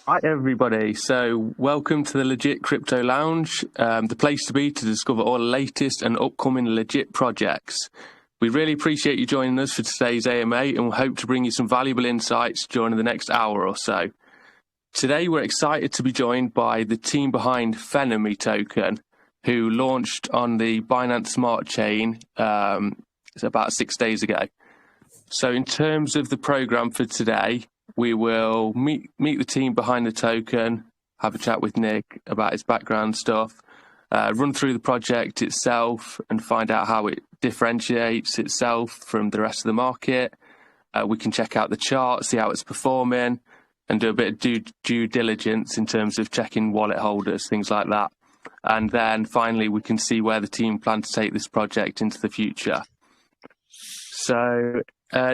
Hi, everybody. So, welcome to the Legit Crypto Lounge, the place to be to discover all the latest and upcoming legit projects. We really appreciate you joining us for today's AMA and we hope to bring you some valuable insights during the next hour or so. Today, we're excited to be joined by the team behind Fenomy token, who launched on the Binance Smart Chain about 6 days ago. So, in terms of the program for today, we will meet the team behind the token, have a chat with Nick about his background stuff, run through the project itself and find out how it differentiates itself from the rest of the market. We can check out the chart, see how it's performing, and do a bit of due diligence in terms of checking wallet holders, things like that. And then finally, we can see where the team plan to take this project into the future. So,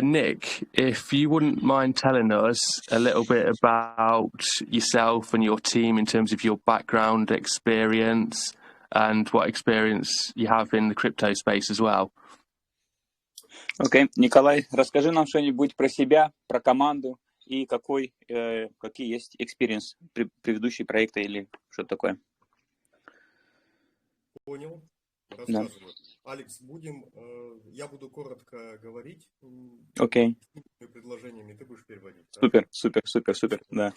Nick, if you wouldn't mind telling us a little bit about yourself and your team in terms of your background, experience, and what experience you have in the crypto space as well. Окей. Николай, расскажи нам что-нибудь про себя, про команду и какие есть experience предыдущие проекты или что-то такое. Понял. Рассказываю. Алекс, я буду коротко говорить. Окей. Предложениями ты будешь переводить. Супер, да.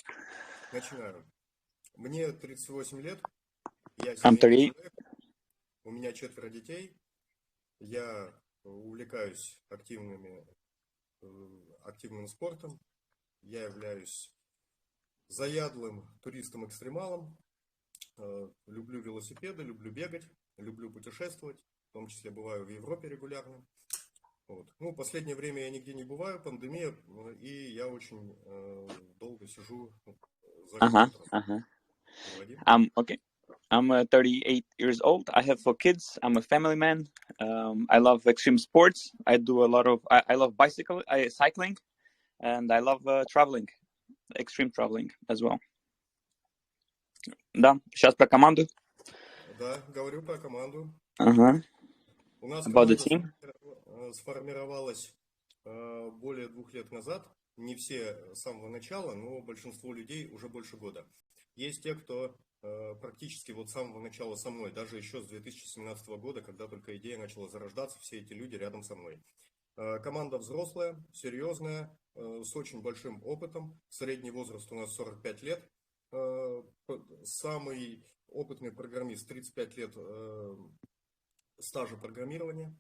Начинаю. Мне 38 лет. Я I'm 38. человек. У меня 4 детей. Я увлекаюсь активным спортом. Я являюсь заядлым туристом-экстремалом. Люблю велосипеды, люблю бегать, люблю путешествовать. В том числе бываю в Европе регулярно. Вот. Ну, в последнее время я нигде не бываю, пандемия, и я очень долго сижу за компьютером. Okay. I'm 38 years old. I have 4 kids. I'm a family man. I love extreme sports. I do a lot of. I love cycling, and I love traveling, extreme traveling as well. Да, сейчас про команду. Да, говорю про команду. У нас команда сформировалась более 2 лет назад. Не все с самого начала, но большинство людей уже больше года. Есть те, кто практически вот с самого начала со мной, даже еще с 2017 года, когда только идея начала зарождаться, все эти люди рядом со мной. Команда взрослая, серьезная, с очень большим опытом. Средний возраст у нас 45 лет. Самый опытный программист, 35 лет стажа программирования.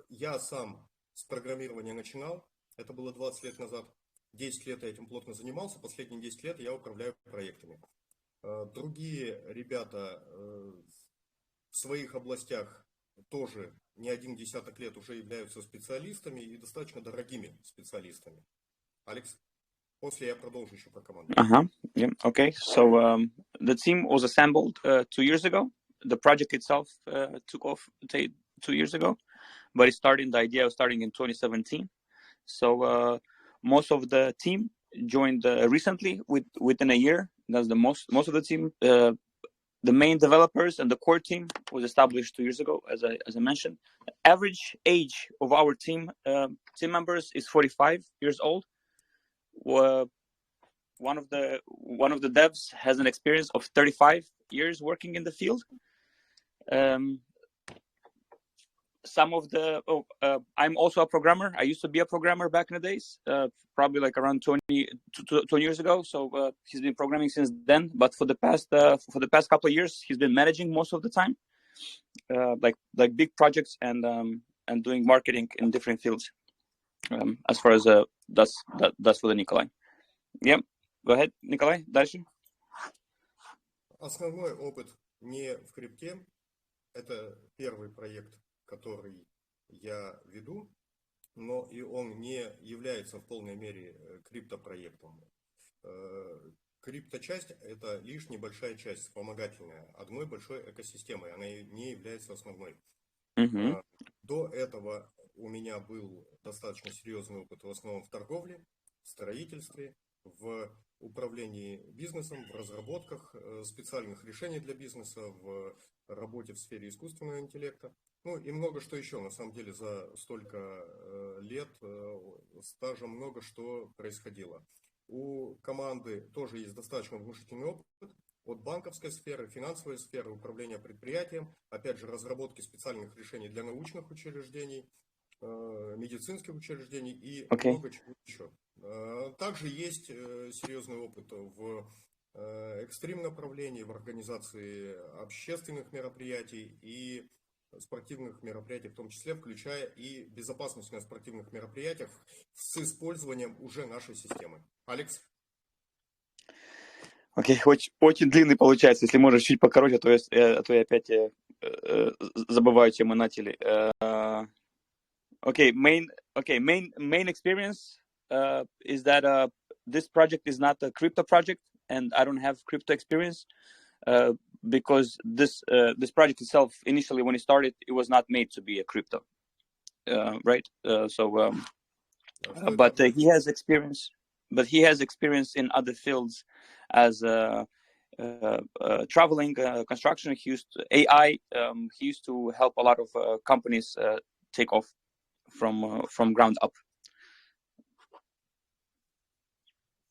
Я сам с программирования начинал, это было 20 лет назад. 10 лет я этим плотно занимался, последние 10 лет я управляю проектами. Другие ребята в своих областях тоже не один десяток лет уже являются специалистами и достаточно дорогими специалистами. Алекс, после я продолжу еще про команду. Yeah. Okay. So the team was assembled 2 years ago. The project itself took off 2 years ago, but the idea was starting in 2017. So most of the team joined recently within a year. That's the most of the team. The main developers and the core team was established 2 years ago, as I mentioned. The average age of our team members is 45 years old. One of the devs has an experience of 35 years working in the field. I'm also a programmer. I used to be a programmer back in the days, probably like around 20 years ago. So he's been programming since then. But for the past couple of years, he's been managing most of the time, like big projects and doing marketing in different fields. As far as that's for the Nikolai. Yeah, go ahead, Nikolai. Дальше. Основной опыт не в крипте. Это первый проект, который я веду, но и он не является в полной мере криптопроектом. Крипточасть – это лишь небольшая часть, вспомогательная, одной большой экосистемой, она не является основной. До этого у меня был достаточно серьезный опыт в основном в торговле, в строительстве, в управлении бизнесом, в разработках специальных решений для бизнеса, в работе в сфере искусственного интеллекта. Ну и много что еще. На самом деле за столько лет стажа много что происходило. у команды тоже есть достаточно внушительный опыт от банковской сферы, финансовой сферы, управления предприятием, опять же, разработки специальных решений для научных учреждений, медицинских учреждений и много чего еще. Также есть серьезный опыт в экстрим направлении, в организации общественных мероприятий и спортивных мероприятий, в том числе, включая и безопасность на спортивных мероприятиях с использованием уже нашей системы. Алекс? Окей, очень длинный получается. Если можешь чуть покороче, а то я опять забываю, чем мы начали. Main experience is that this project is not a crypto project, and I don't have crypto experience because this project itself, initially when it started, it was not made to be a crypto, right? But he has experience. But he has experience in other fields, as traveling, construction. He used AI. He used to help a lot of companies take off from ground up.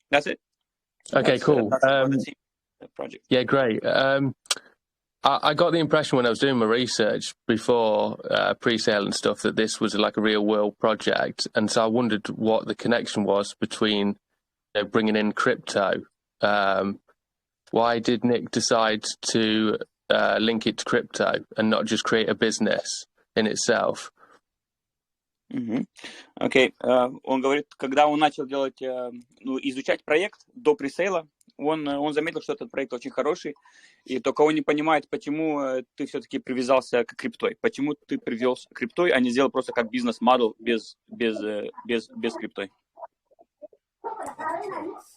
That's it. Okay, cool. That's about the team project. Yeah, great. I got the impression when I was doing my research before pre-sale and stuff that this was like a real world project, and so I wondered what the connection was between bringing in crypto. Why did Nick decide to link it to crypto and not just create a business in itself? Окей. Он говорит, когда он начал изучать проект до пресейла, он заметил, что этот проект очень хороший, и только он не понимает, почему ты все-таки привязался к криптой, почему ты привез криптой, а не сделал просто как бизнес-модель без криптой.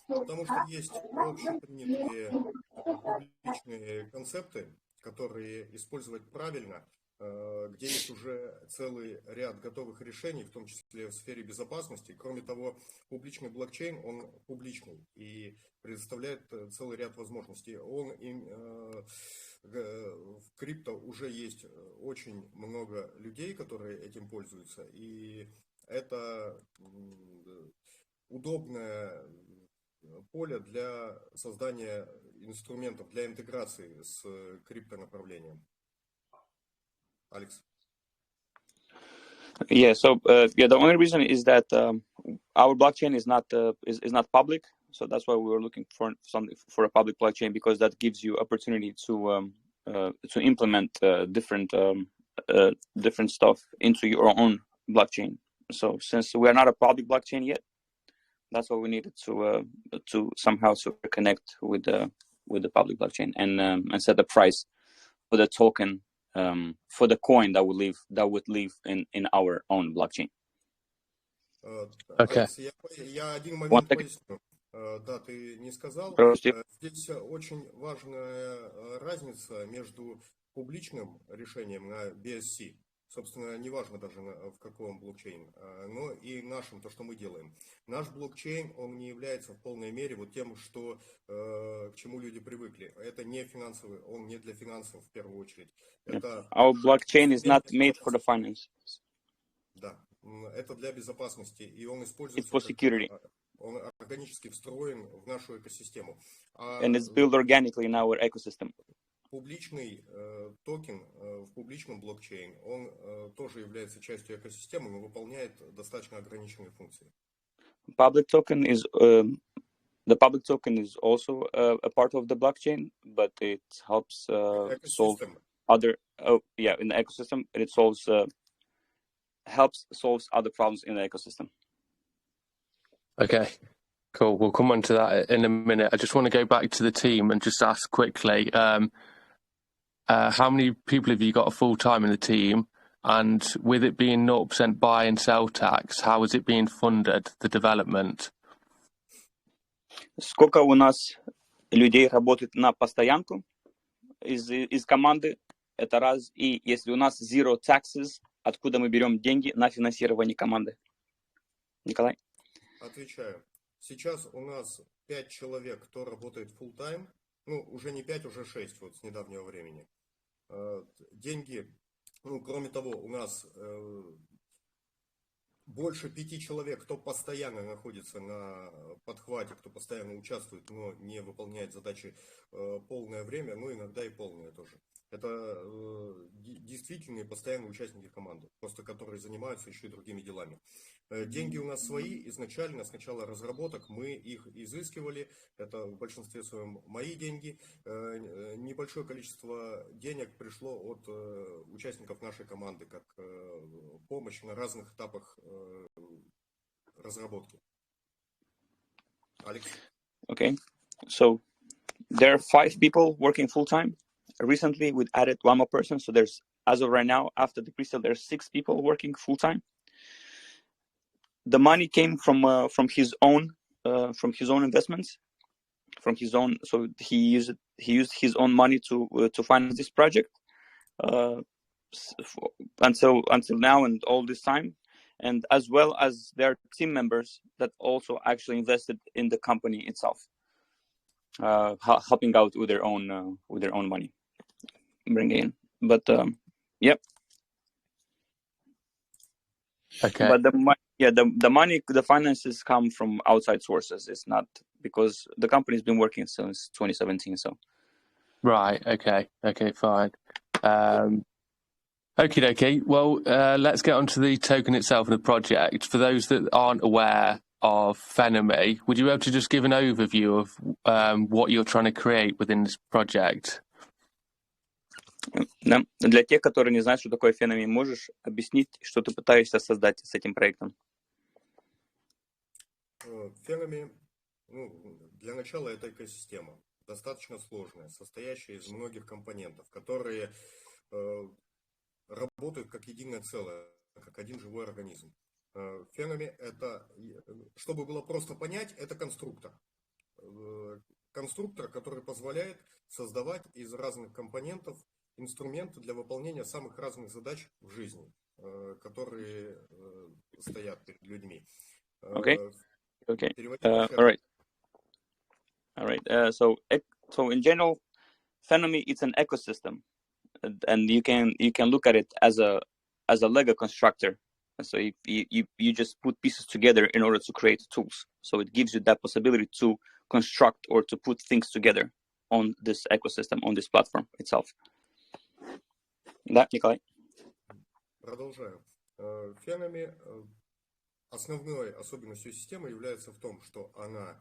Потому что есть общепринятые публичные концепты, которые использовать правильно, где есть уже целый ряд готовых решений, в том числе в сфере безопасности. Кроме того, публичный блокчейн, он публичный и предоставляет целый ряд возможностей. В крипто уже есть очень много людей, которые этим пользуются, и это удобное поле для создания инструментов, для интеграции с криптонаправлением. Alex? Yeah. So the only reason is that our blockchain is not public. So that's why we were looking for a public blockchain, because that gives you opportunity to implement different stuff into your own blockchain. So since we are not a public blockchain yet, that's why we needed to somehow connect with the public blockchain and set the price for the token. For the coin that would live in our own blockchain. Okay. Алекс, я один момент поясню. Да, ты не сказал. Здесь очень важная разница между публичным решением на BSC, собственно, неважно даже в каком блокчейн, но и нашим, то, что мы делаем. Наш блокчейн, он не является в полной мере вот тем, что, к чему люди привыкли. Это не финансовый, он не для финансов в первую очередь. Это Our blockchain is not made for the finance. Да, это для безопасности, и он используется for security. Он органически встроен в нашу экосистему. And it's built organically in our ecosystem. Публичный токен в публичном блокчейне, он тоже является частью экосистемы, но выполняет достаточно ограниченные функции. The public token is also a part of the blockchain, but it helps solve other in the ecosystem. It helps solve other problems in the ecosystem. Okay. Cool. We'll come on to that in a minute. I just want to go back to the team and just ask quickly, how many people have you got full-time in the team? And with it being 0% buy and sell tax, how is it being funded, the development? Сколько у нас людей работает на постоянку из команды? Это раз. И если у нас zero taxes, откуда мы берем деньги на финансирование команды? Николай? Отвечаю. Сейчас у нас 5 человек, кто работает full-time. Ну, уже не 5, уже 6 вот с недавнего времени. Деньги, кроме того, у нас больше 5 человек, кто постоянно находится на подхвате, кто постоянно участвует, но не выполняет задачи полное время, но иногда и полное тоже. Это действительные постоянные участники команды, просто которые занимаются еще и другими делами. Деньги у нас свои изначально, с начала разработок мы их изыскивали, это в большинстве своем мои деньги. Небольшое количество денег пришло от участников нашей команды, как помощь на разных этапах разработки. Алекс? Okay, so there are 5 people working full-time. Recently, we added 1 more person, so there's, as of right now, after the pre-sale, there's 6 people working full-time. The money came from his own investments, from his own. So he used his own money to finance this project until now and all this time, and as well as their team members that also actually invested in the company itself, helping out with their own money, bringing in. But yep. Okay. But the money, the finances come from outside sources. It's not because the company's been working since 2017. So. Right. Okay, fine. Okie dokie. Well, let's get on to the token itself and the project. For those that aren't aware of Fenomy, would you be able to just give an overview of what you're trying to create within this project? Да. Для тех, которые не знают, что такое Fenomy, можешь объяснить, что ты пытаешься создать с этим проектом? Fenomy, для начала это экосистема, достаточно сложная, состоящая из многих компонентов, которые работают как единое целое, как один живой организм. Fenomy это, чтобы было просто понять, это конструктор. Конструктор, который позволяет создавать из разных компонентов инструменты для выполнения самых разных задач в жизни, которые стоят перед людьми. Okay. All right. So in general, Fenomy it's an ecosystem, and you can look at it as a Lego constructor. So you just put pieces together in order to create tools. So it gives you that possibility to construct or to put things together on this ecosystem, on this platform itself. Да, Николай? Продолжаю. Fenomy основной особенностью системы является в том, что она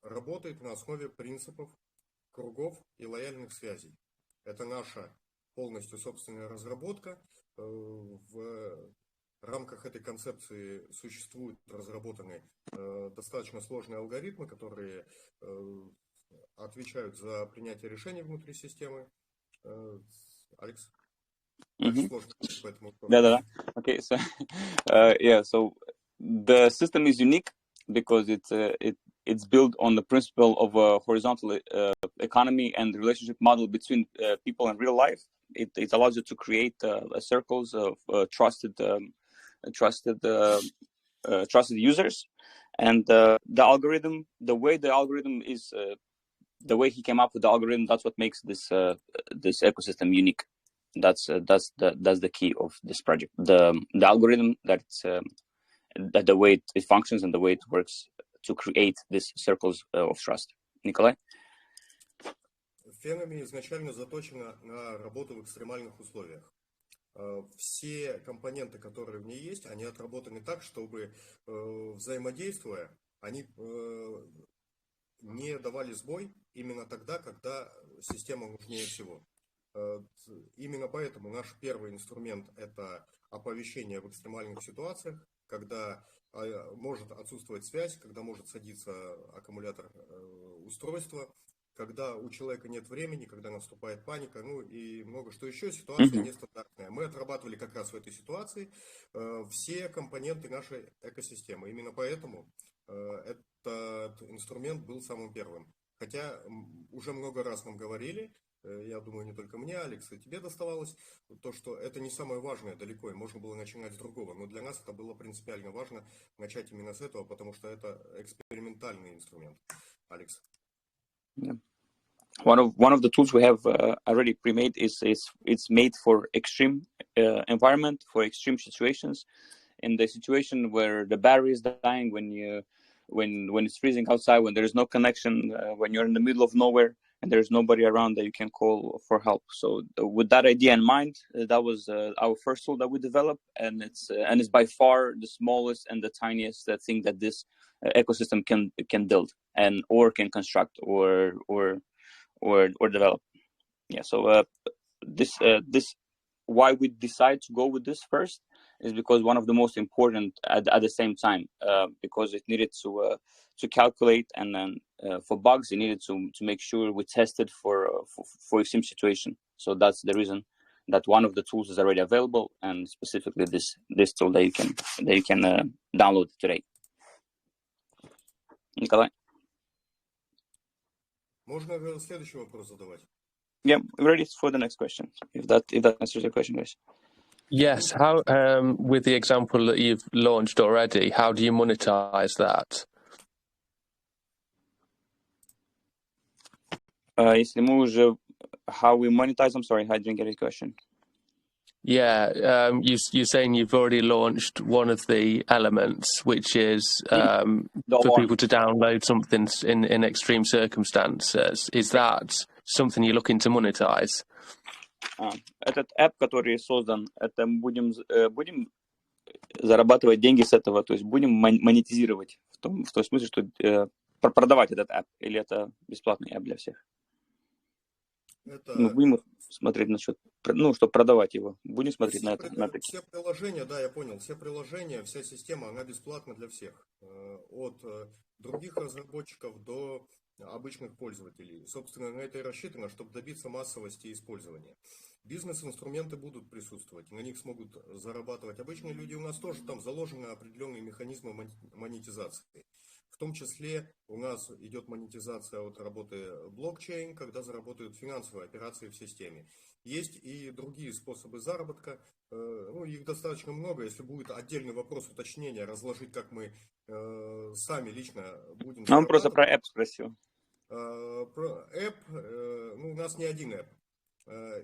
работает на основе принципов, кругов и лояльных связей. Это наша полностью собственная разработка. В рамках этой концепции существуют разработаны достаточно сложные алгоритмы, которые отвечают за принятие решений внутри системы. Алекс? Да. Okay, so so the system is unique because it's built on the principle of a horizontal economy and the relationship model between people in real life. It allows you to create circles of trusted users, and the algorithm, the way the algorithm is, the way he came up with the algorithm, that's what makes this ecosystem unique. That's the key of this project. The algorithm that the way it functions and the way it works to create these circles of trust. Николай? Fenomy изначально заточена на работу в экстремальных условиях. Все компоненты, которые в ней есть, они отработаны так, чтобы, взаимодействуя, они не давали сбой именно тогда, когда система нужнее всего. Именно поэтому наш первый инструмент – это оповещение в экстремальных ситуациях, когда может отсутствовать связь, когда может садиться аккумулятор устройства, когда у человека нет времени, когда наступает паника, и много что еще. Ситуация нестандартная. Мы отрабатывали как раз в этой ситуации все компоненты нашей экосистемы. Именно поэтому этот инструмент был самым первым. Хотя уже много раз нам говорили, я думаю, не только мне, Алекс, и тебе доставалось, то, что это не самое важное далеко, и можно было начинать с другого. Но для нас это было принципиально важно начать именно с этого, потому что это экспериментальный инструмент. Алекс. Yeah. One of the tools we have already pre-made is it's made for extreme environment, for extreme situations. in the situation where the battery is dying, when it's freezing outside, when there is no connection, when you're in the middle of nowhere and there's nobody around that you can call for help. So with that idea in mind, that was our first tool that we developed, and it's by far the smallest and the tiniest thing that this ecosystem can build and or can construct or develop. Yeah. So this why we decide to go with this first is because one of the most important at the same time, because it needed to calculate, and then for bugs, it needed to make sure we tested for extreme situation. So that's the reason that one of the tools is already available, and specifically this tool that you can download today. Николай? Можно следующий вопрос задавать? Yeah, we're ready for the next question. If that answers your question, guys. Yes. How, with the example that you've launched already, how do you monetize that? Если мы уже how we monetize, I'm sorry, I didn't get a question. Yeah, you're saying you've already launched one of the elements, which is for people to download something in extreme circumstances. Is that something you're looking to monetize? Этот app, который создан, это будем зарабатывать деньги с этого, то есть будем монетизировать в том смысле, что продавать этот app, или это бесплатный app для всех? Мы будем смотреть насчет, чтобы продавать его. Будем смотреть на это. Все приложения, да, я понял. Все приложения, вся система, она бесплатна для всех. От других разработчиков до обычных пользователей. Собственно, на это и рассчитано, чтобы добиться массовости использования. Бизнес-инструменты будут присутствовать, на них смогут зарабатывать обычные люди. У нас тоже там заложены определенные механизмы монетизации. В том числе у нас идет монетизация от работы блокчейн, когда заработают финансовые операции в системе. Есть и другие способы заработка, их достаточно много. Если будет отдельный вопрос уточнения, разложить, как мы сами лично будем зарабатывать. Он просто про app спросил. Про app, у нас не один app.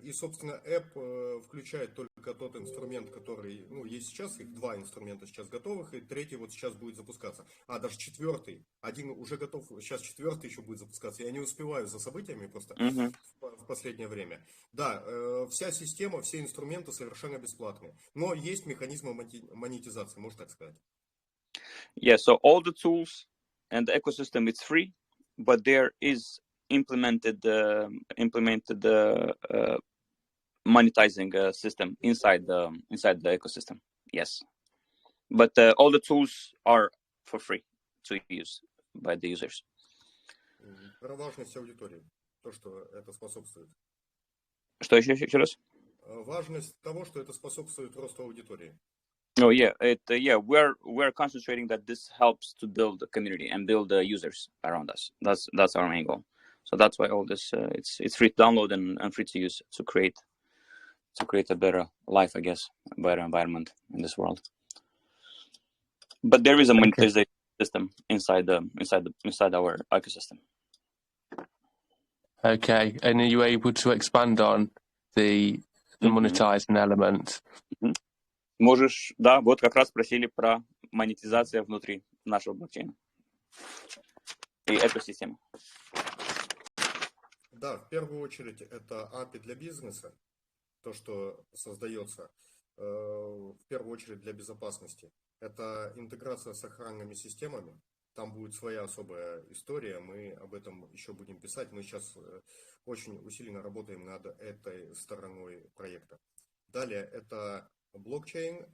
И, собственно, app включает только тот инструмент, который, есть сейчас, их два инструмента сейчас готовых, и третий вот сейчас будет запускаться. Даже четвертый, один уже готов, сейчас четвертый еще будет запускаться. Я не успеваю за событиями просто в последнее время. Да, вся система, все инструменты совершенно бесплатные, но есть механизмы монетизации, можно так сказать. Yeah, so all the tools and the ecosystem, it's free, but there is implemented monetizing system inside the ecosystem. Yes, but all the tools are for free to use by the users. Про важность аудитории, то, что это способствует. Что еще раз? Важность того, что это способствует росту аудитории. Oh yeah, we're concentrating that this helps to build the community and build the users around us. That's our main goal. So that's why all this it's free to download and free to use to create a better life, I guess, a better environment in this world. But there is a monetization system inside our ecosystem. Okay, and are you able to expand on the monetizing element? Можешь, да, вот как раз спросили про монетизацию внутри нашего блокчейна и экосистемы. Да, в первую очередь это API для бизнеса, то, что создается в первую очередь для безопасности. Это интеграция с охранными системами, там будет своя особая история, мы об этом еще будем писать, мы сейчас очень усиленно работаем над этой стороной проекта. Далее это блокчейн,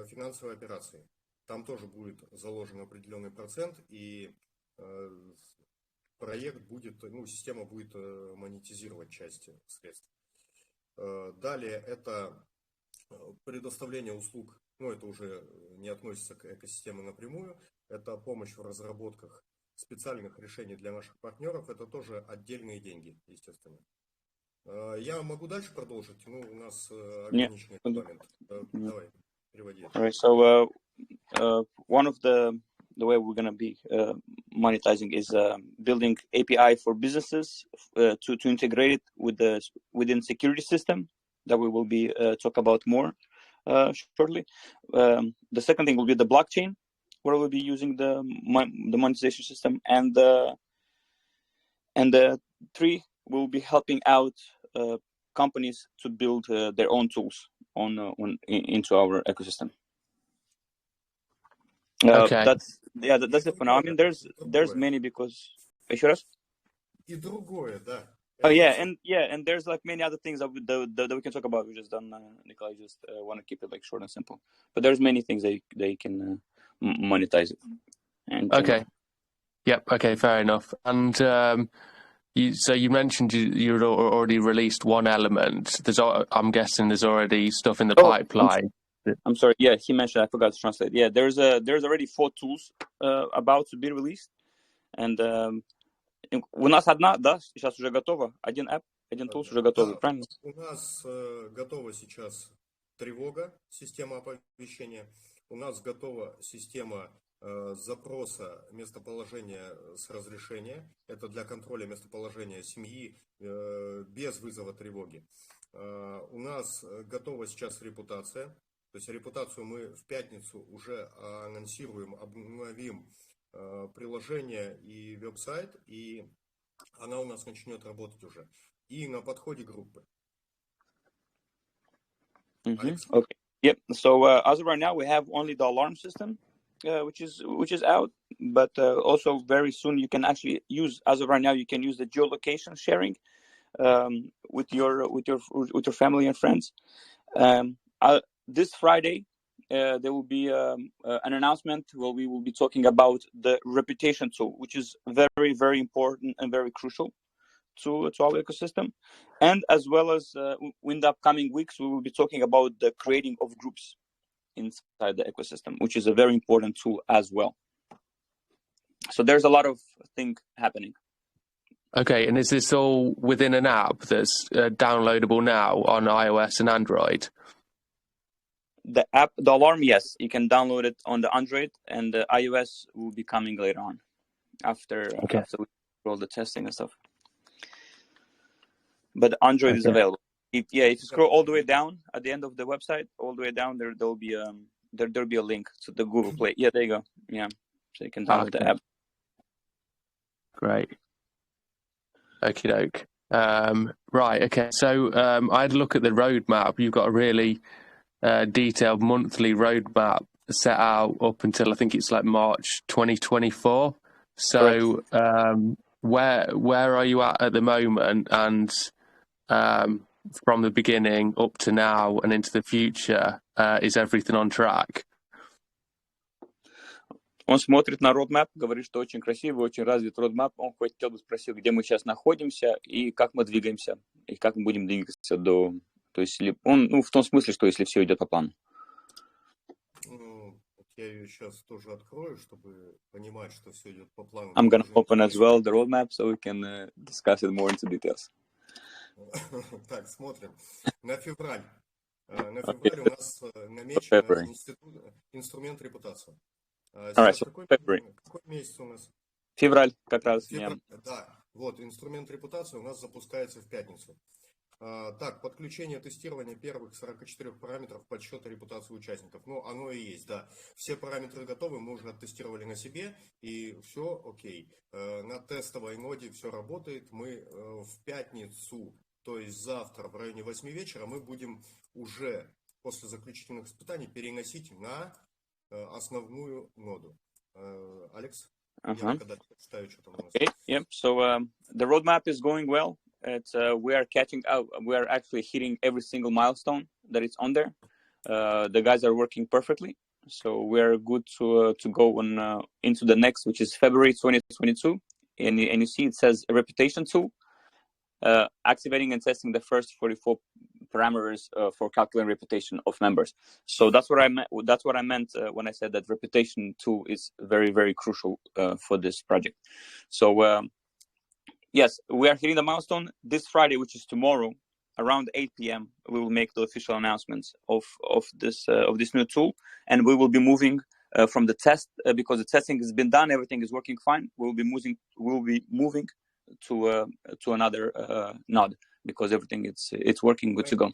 финансовые операции. Там тоже будет заложен определенный процент, и проект будет, система будет монетизировать часть средств. Далее это предоставление услуг, это уже не относится к экосистеме напрямую, это помощь в разработках специальных решений для наших партнеров, это тоже отдельные деньги, естественно. Я могу дальше продолжить, у нас ограниченный регламент. Давай, переводи. Alright, so one of the way we're going to be monetizing is building API for businesses to integrate it within security system that we will be talk about more. shortly. The second thing will be the blockchain, where we'll be using the monetization system, and the three will be helping out companies to build their own tools into our ecosystem. Okay. That's the phenomenon. There's many because еще раз? И другое, да. Oh yeah, and there's like many other things that we can talk about. We just don't, Nikolai, just want to keep it like short and simple. But there's many things they can monetize it. And Okay. Yep. Okay. Fair enough. And you mentioned you'd already released one element. I'm guessing there's already stuff in the pipeline. I'm sorry. Yeah, he mentioned. I forgot to translate. Yeah, there's already 4 tools about to be released, and у нас одна, да, сейчас уже готова. Один app, один tool уже готовый, правильно? У нас готова сейчас тревога, система оповещения. У нас готова система запроса местоположения с разрешения. Это для контроля местоположения семьи без вызова тревоги. У нас готова сейчас репутация. То есть репутацию мы в пятницу уже анонсируем, обновим приложение и веб-сайт, и она у нас начнет работать уже. И на подходе группы. Okay. Yep. So as of right now, we have only the alarm system, which is out, but also very soon you can actually use. As of right now, you can use the geolocation sharing with your family and friends. This Friday, there will be an announcement where we will be talking about the reputation tool, which is very, very important and very crucial to our ecosystem. And as well as in the upcoming weeks, we will be talking about the creating of groups inside the ecosystem, which is a very important tool as well. So there's a lot of things happening. Okay, and is this all within an app that's downloadable now on iOS and Android? The app, the alarm, yes, you can download it on the Android, and the iOS will be coming later on after we do all the testing and stuff. But Android is available. If you scroll all the way down at the end of the website, all the way down there'll be a link to the Google Play. Yeah, there you go. Yeah, so you can download the app. Great. Okie doke. Right. Okay. So I had a look at the roadmap. You've got a really detailed monthly roadmap set out up until I think it's like March 2024. So where are you at the moment, and from the beginning up to now and into the future, is everything on track? Он смотрит на roadmap, говорит, что очень красивый, очень развит roadmap. Он хотел бы спросить, где мы сейчас находимся и как мы двигаемся, и как мы будем двигаться до... То есть он, в том смысле, что если все идет по плану. Я ее сейчас тоже открою, чтобы понимать, что все идет по плану. I'm gonna open as well the roadmap, so we can discuss it more into details. Так, смотрим. На февраль. На февраль у нас намечен инструмент репутации. Какой месяц у нас? Февраль, как раз. Да, вот, инструмент репутации у нас запускается в пятницу. Так, подключение тестирования первых 44 параметров подсчета репутации участников. Ну, оно и есть, да. Все параметры готовы, мы уже оттестировали на себе, и все окей. На тестовой ноде все работает. Мы в пятницу, то есть завтра в районе 8 вечера, мы будем уже после заключительных испытаний переносить на основную ноду. Алекс? Я когда читаю, что там у нас. Okay, yep. So the roadmap is going well. We are catching up. We are actually hitting every single milestone that is on there. The guys are working perfectly, so we are good to go on into the next, which is February 2022. And you see it says a reputation tool, activating and testing the first 44 parameters for calculating reputation of members. So that's what I meant. That's what I meant when I said that reputation tool is very, very crucial for this project. So. Yes, we are hitting the milestone this Friday, which is tomorrow, around 8 p.m. We will make the official announcements of this new tool, and we will be moving from the test because the testing has been done. Everything is working fine. We'll be moving to another node because everything it's working good to go.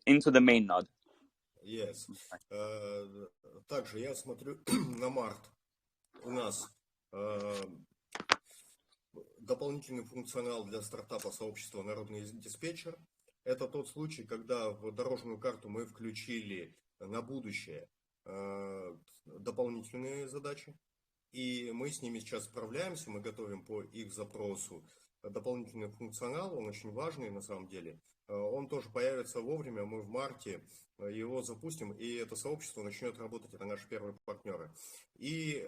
Into the main node. Yes. Также я смотрю на март. У нас дополнительный функционал для стартапа сообщества «Народный диспетчер». Это тот случай, когда в дорожную карту мы включили на будущее дополнительные задачи. И мы с ними сейчас справляемся, мы готовим по их запросу дополнительный функционал, он очень важный на самом деле. Он тоже появится вовремя, мы в марте его запустим, и это сообщество начнет работать, это наши первые партнеры. И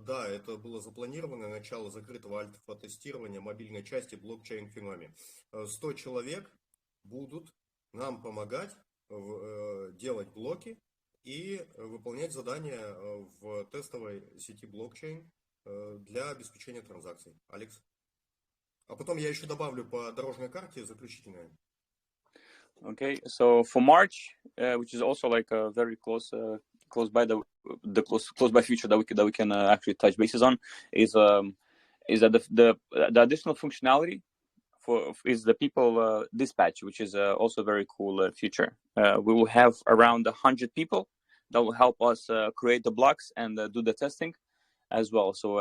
да, это было запланировано начало закрытого альфа-тестирования мобильной части блокчейн Fenomy. 100 человек будут нам помогать делать блоки и выполнять задания в тестовой сети блокчейн для обеспечения транзакций. Алекс? А потом я еще добавлю по дорожной карте заключительное. Okay, so for March, which is also like a very close by the close by future that we can actually touch bases on, is that the additional functionality is the people dispatch, which is also a very cool feature. We will have around 100 people that will help us create the blocks and do the testing as well. So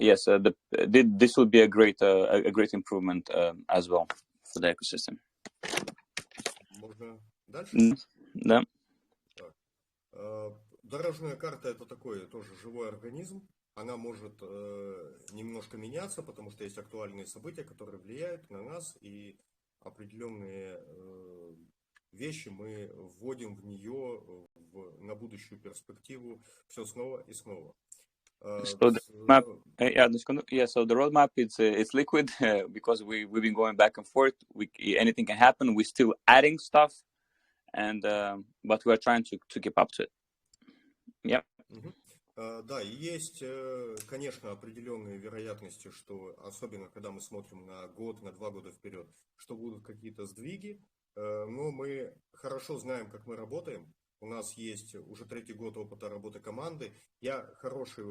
yes, this will be a great improvement as well for the ecosystem. Можно дальше? Да. Дорожная карта — это такой тоже живой организм. Она может немножко меняться, потому что есть актуальные события, которые влияют на нас, и определенные вещи мы вводим в нее на будущую перспективу все снова и снова. So the map, so the roadmap it's liquid because we've been going back and forth. Anything can happen. We're still adding stuff, and but we are trying to keep up to it. Yeah. Да, и есть, конечно, определенные вероятности, что, особенно когда мы смотрим на год, на 2 года вперед, что будут какие-то сдвиги, но мы хорошо знаем, как мы работаем. У нас есть уже 3-й год опыта работы команды. Я хороший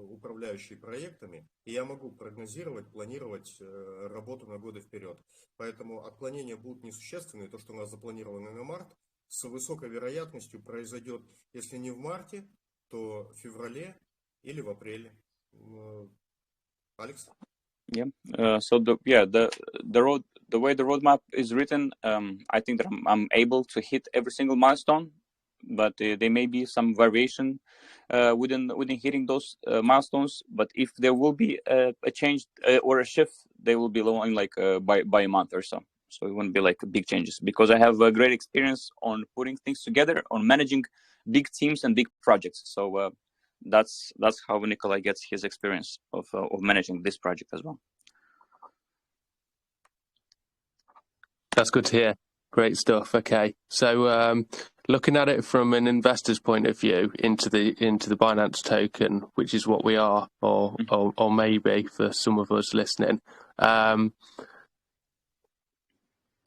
управляющий проектами, и я могу прогнозировать, планировать работу на годы вперед. Поэтому отклонения будут несущественные. То, что у нас запланировано на март, с высокой вероятностью произойдет, если не в марте, то в феврале или в апреле. Алекс? Yeah. So the way the roadmap is written, I think that I'm able to hit every single milestone, but there may be some variation within hitting those milestones. But if there will be a change or a shift, they will be only like by a month or so. So it won't be like big changes, because I have a great experience on putting things together, on managing big teams and big projects. So that's how Nikolai gets his experience of managing this project as well. That's good to hear. Great stuff. Okay, so looking at it from an investor's point of view into the Binance token, which is what we are, or maybe for some of us listening.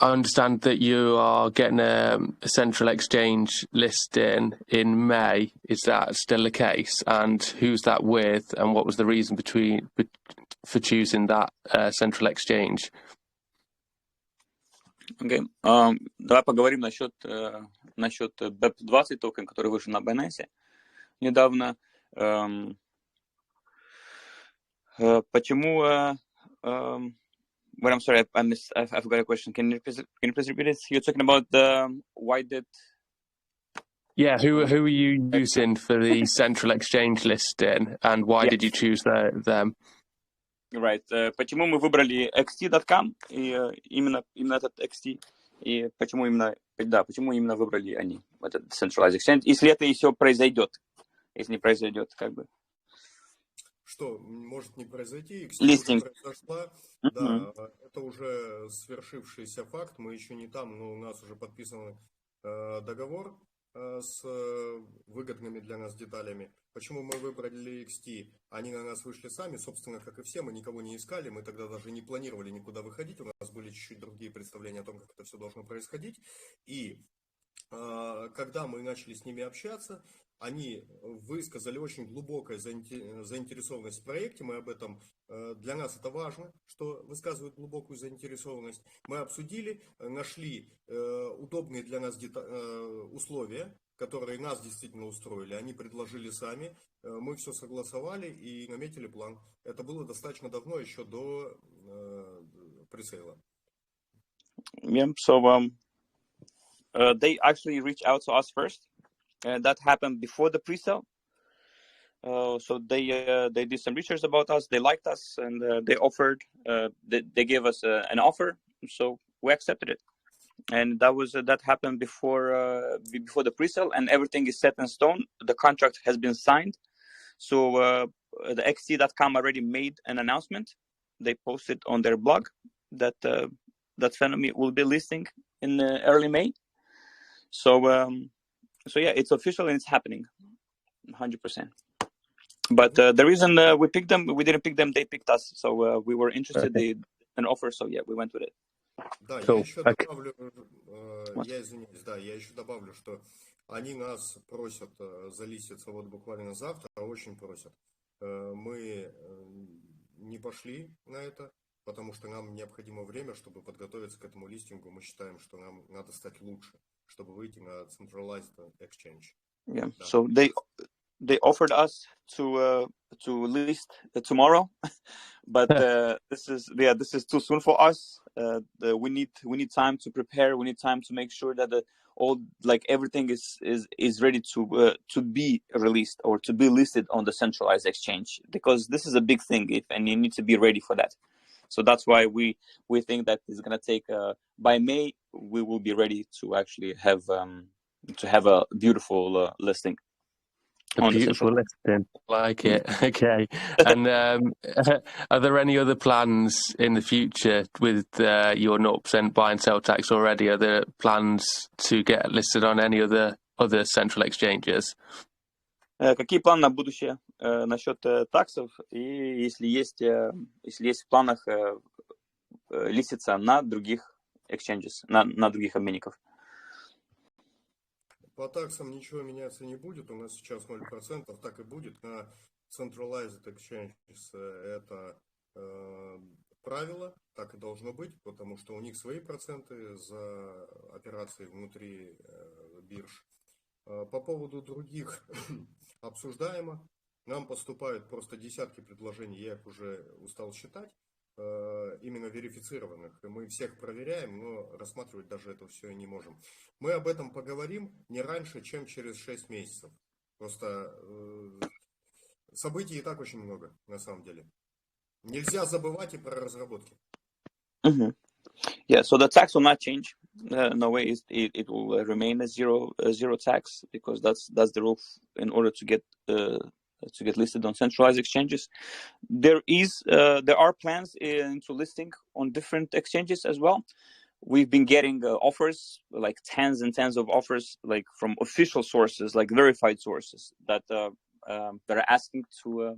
I understand that you are getting a central exchange listing in May. Is that still the case? And who's that with? And what was the reason for choosing that central exchange? Okay. Давай поговорим насчет BEP20 токен, который вышел на Binance недавно. Почему? But I'm sorry, I forgot a question. Can you please repeat it? You're talking about why did? Yeah, who are you using for the central exchange listing, and why did you choose them? Right. Почему мы выбрали xt.com и именно этот xt, и почему именно выбрали они этот centralized exchange, если это еще произойдет, если не произойдет, как бы. Что может не произойти? Листинг. Уже произошла. Да, это уже свершившийся факт. Мы еще не там, но у нас уже подписан договор с выгодными для нас деталями. Почему мы выбрали XT? Они на нас вышли сами, собственно, как и все. Мы никого не искали, мы тогда даже не планировали никуда выходить. У нас были чуть-чуть другие представления о том, как это все должно происходить. И когда мы начали с ними общаться, они высказали очень глубокую заинтересованность в проекте. Мы об этом, для нас это важно, что высказывают глубокую заинтересованность. Мы обсудили, нашли удобные для нас условия, которые нас действительно устроили. Они предложили сами, мы все согласовали и наметили план. Это было достаточно давно, еще до пресейла. Yeah, so they actually reached out to us first. That happened before the pre-sale. So they did some research about us. They liked us, and they offered. They gave us an offer. So we accepted it, and that happened before the pre-sale, and everything is set in stone. The contract has been signed. So the XT.com already made an announcement. They posted on their blog that Fenomy will be listing in early May. So yeah, it's official and it's happening, 100%. But the reason we picked them, we didn't pick them, they picked us. So we were interested in an offer, so yeah, we went with it. Да, Cool. я еще добавлю, я извиняюсь, да, я еще добавлю, что они нас просят залиститься вот буквально завтра, очень просят. Мы не пошли на это, потому что нам необходимо время, чтобы подготовиться к этому листингу. Мы считаем, что нам надо стать лучше, чтобы выйти на centralized exchange. Yeah. Да. So they offered us to list tomorrow, but this is too soon for us. We need time to prepare. We need time to make sure that everything is ready to be released or to be listed on the centralized exchange, because this is a big thing, and you need to be ready for that. So that's why we think that it's gonna take by May we will be ready to actually have a beautiful listing. A beautiful listing, like it. Okay. And are there any other plans in the future with your 0% buy and sell tax already? Are there plans to get listed on any other central exchanges? Какие планы на будущее насчет таксов? И если есть в планах листиться на других exchanges, на других обменников? По таксам ничего меняться не будет. У нас сейчас 0%, так и будет. На centralized exchanges это правило, так и должно быть, потому что у них свои проценты за операции внутри бирж. По поводу других обсуждаемо. Нам поступают просто десятки предложений, я их уже устал считать, именно верифицированных. И мы всех проверяем, но рассматривать даже это все не можем. Мы об этом поговорим не раньше, чем через 6 месяцев. Просто событий и так очень много, на самом деле. Нельзя забывать и про разработки. Mm-hmm. Yeah, so the tax will not change. No way, it will remain a zero tax, because that's the rule in order to get listed on centralized exchanges. There are plans into listing on different exchanges as well. We've been getting offers, like tens and tens of offers, like from official sources, like verified sources that are asking to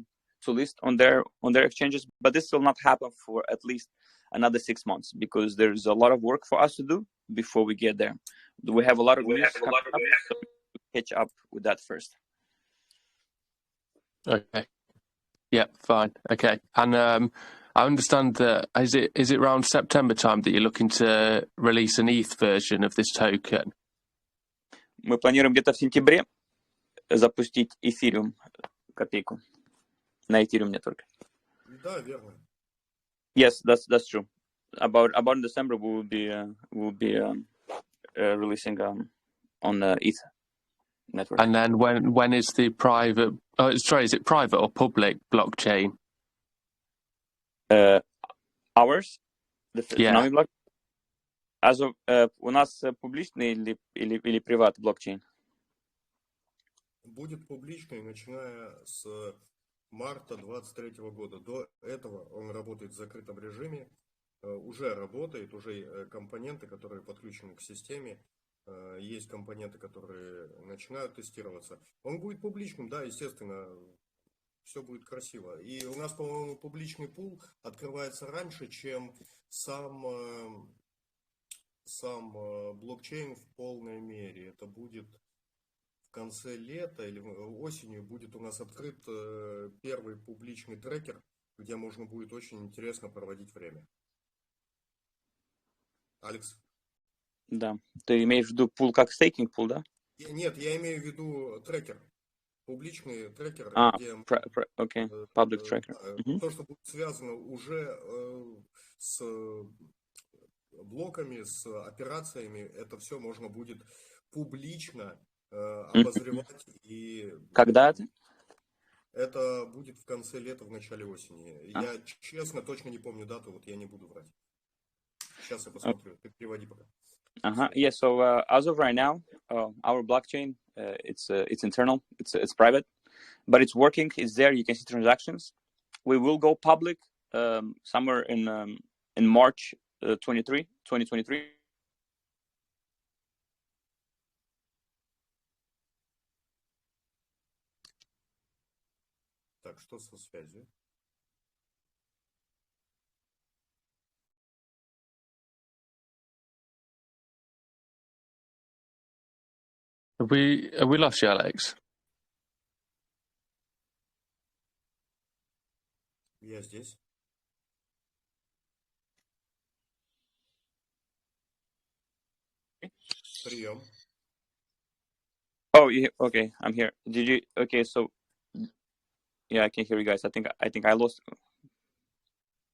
list on their exchanges. But this will not happen for at least another 6 months, because there's a lot of work for us to do before we get there. We have a lot of news coming up, so we catch up with that first. Okay. Yeah, fine. Okay. And I understand that is it around September time that you're looking to release an ETH version of this token? Мы планируем где-то в сентябре запустить Ethereum копейку на Ethereum network. Да, верно. Yes, that's true. About December we will be releasing on the ETH network. And then when is the private? Oh, sorry, is it private or public blockchain? Ours, the Yeah. Fenomy block. У нас публичный или приват блокчейн? Будет публичный, начиная с марта 2023 года. До этого он работает в закрытом режиме, уже работает, уже компоненты, которые подключены к системе, есть компоненты, которые начинают тестироваться. Он будет публичным, да, естественно, все будет красиво. И у нас, по-моему, публичный пул открывается раньше, чем сам блокчейн в полной мере. Это будет в конце лета или осенью будет у нас открыт первый публичный трекер, где можно будет очень интересно проводить время. Алекс? Да. Ты имеешь в виду пул как стейкинг пул, да? Нет, я имею в виду трекер. Публичный трекер, где окей, public tracker. то, что будет связано уже с блоками, с операциями, это все можно будет публично обозревать. И Когда это? Это будет в конце лета, в начале осени. Я честно точно не помню дату, вот я не буду врать. Сейчас я посмотрю. Ты переводи пока. Yeah. So as of right now, our blockchain it's internal, it's private, but it's working. It's there. You can see transactions. We will go public somewhere in March 2023. Так, что со связью? Have we lost you, Alex? Я здесь. Прием. Oh, yeah, okay, I'm here. Did you? Okay, so yeah, I can hear you guys. I think I lost.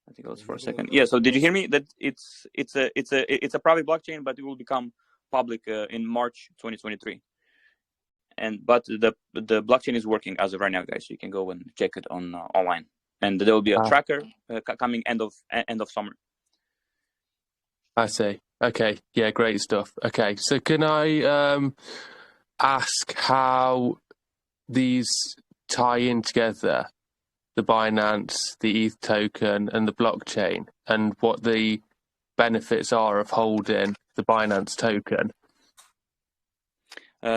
I think it was for a second. Yeah. So did you hear me? That it's a private blockchain, but it will become public in March 2023. But the blockchain is working as of right now, guys. So you can go and check it on online. And there will be a tracker coming end of summer. I see. Okay. Yeah, great stuff. Okay. So can I ask how these tie in together, the Binance, the ETH token, and the blockchain, and what the benefits are of holding the Binance token?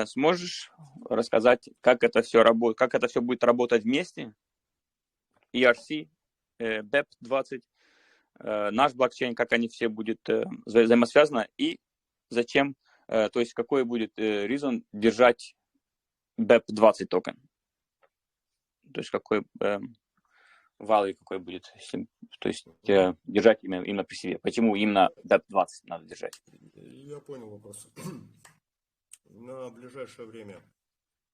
Сможешь рассказать, как это все работает, как это все будет работать вместе? ERC, BEP-20, наш блокчейн, как они все будут взаимосвязаны, и зачем, то есть какой будет reason держать BEP-20 токен? То есть какой value какой будет, то есть держать именно при себе. Почему именно BEP-20 надо держать? Я понял вопрос. На ближайшее время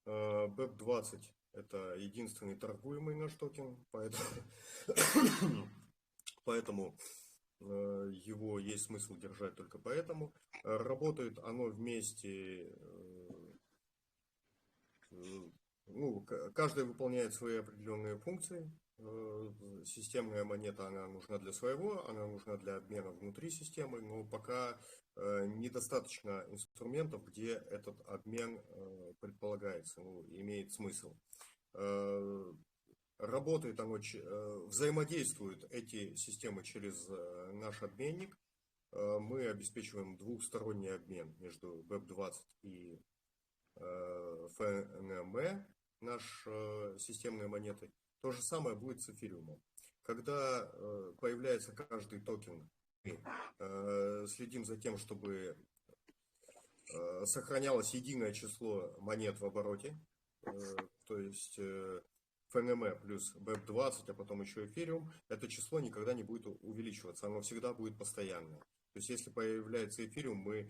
BEP-20 это единственный торгуемый наш токен, поэтому его есть смысл держать только поэтому. Работает оно вместе, каждый выполняет свои определенные функции. Системная монета, она нужна для своего, она нужна для обмена внутри системы, но пока недостаточно инструментов, где этот обмен предполагается, имеет смысл. Работает оно, взаимодействуют эти системы через наш обменник. Мы обеспечиваем двухсторонний обмен между BEP-20 и Fenomy, нашей системной монетой. То же самое будет с эфириумом. Когда появляется каждый токен, мы следим за тем, чтобы сохранялось единое число монет в обороте, то есть Fenomy плюс BEP-20, а потом еще эфириум, это число никогда не будет увеличиваться, оно всегда будет постоянное. То есть если появляется эфириум, мы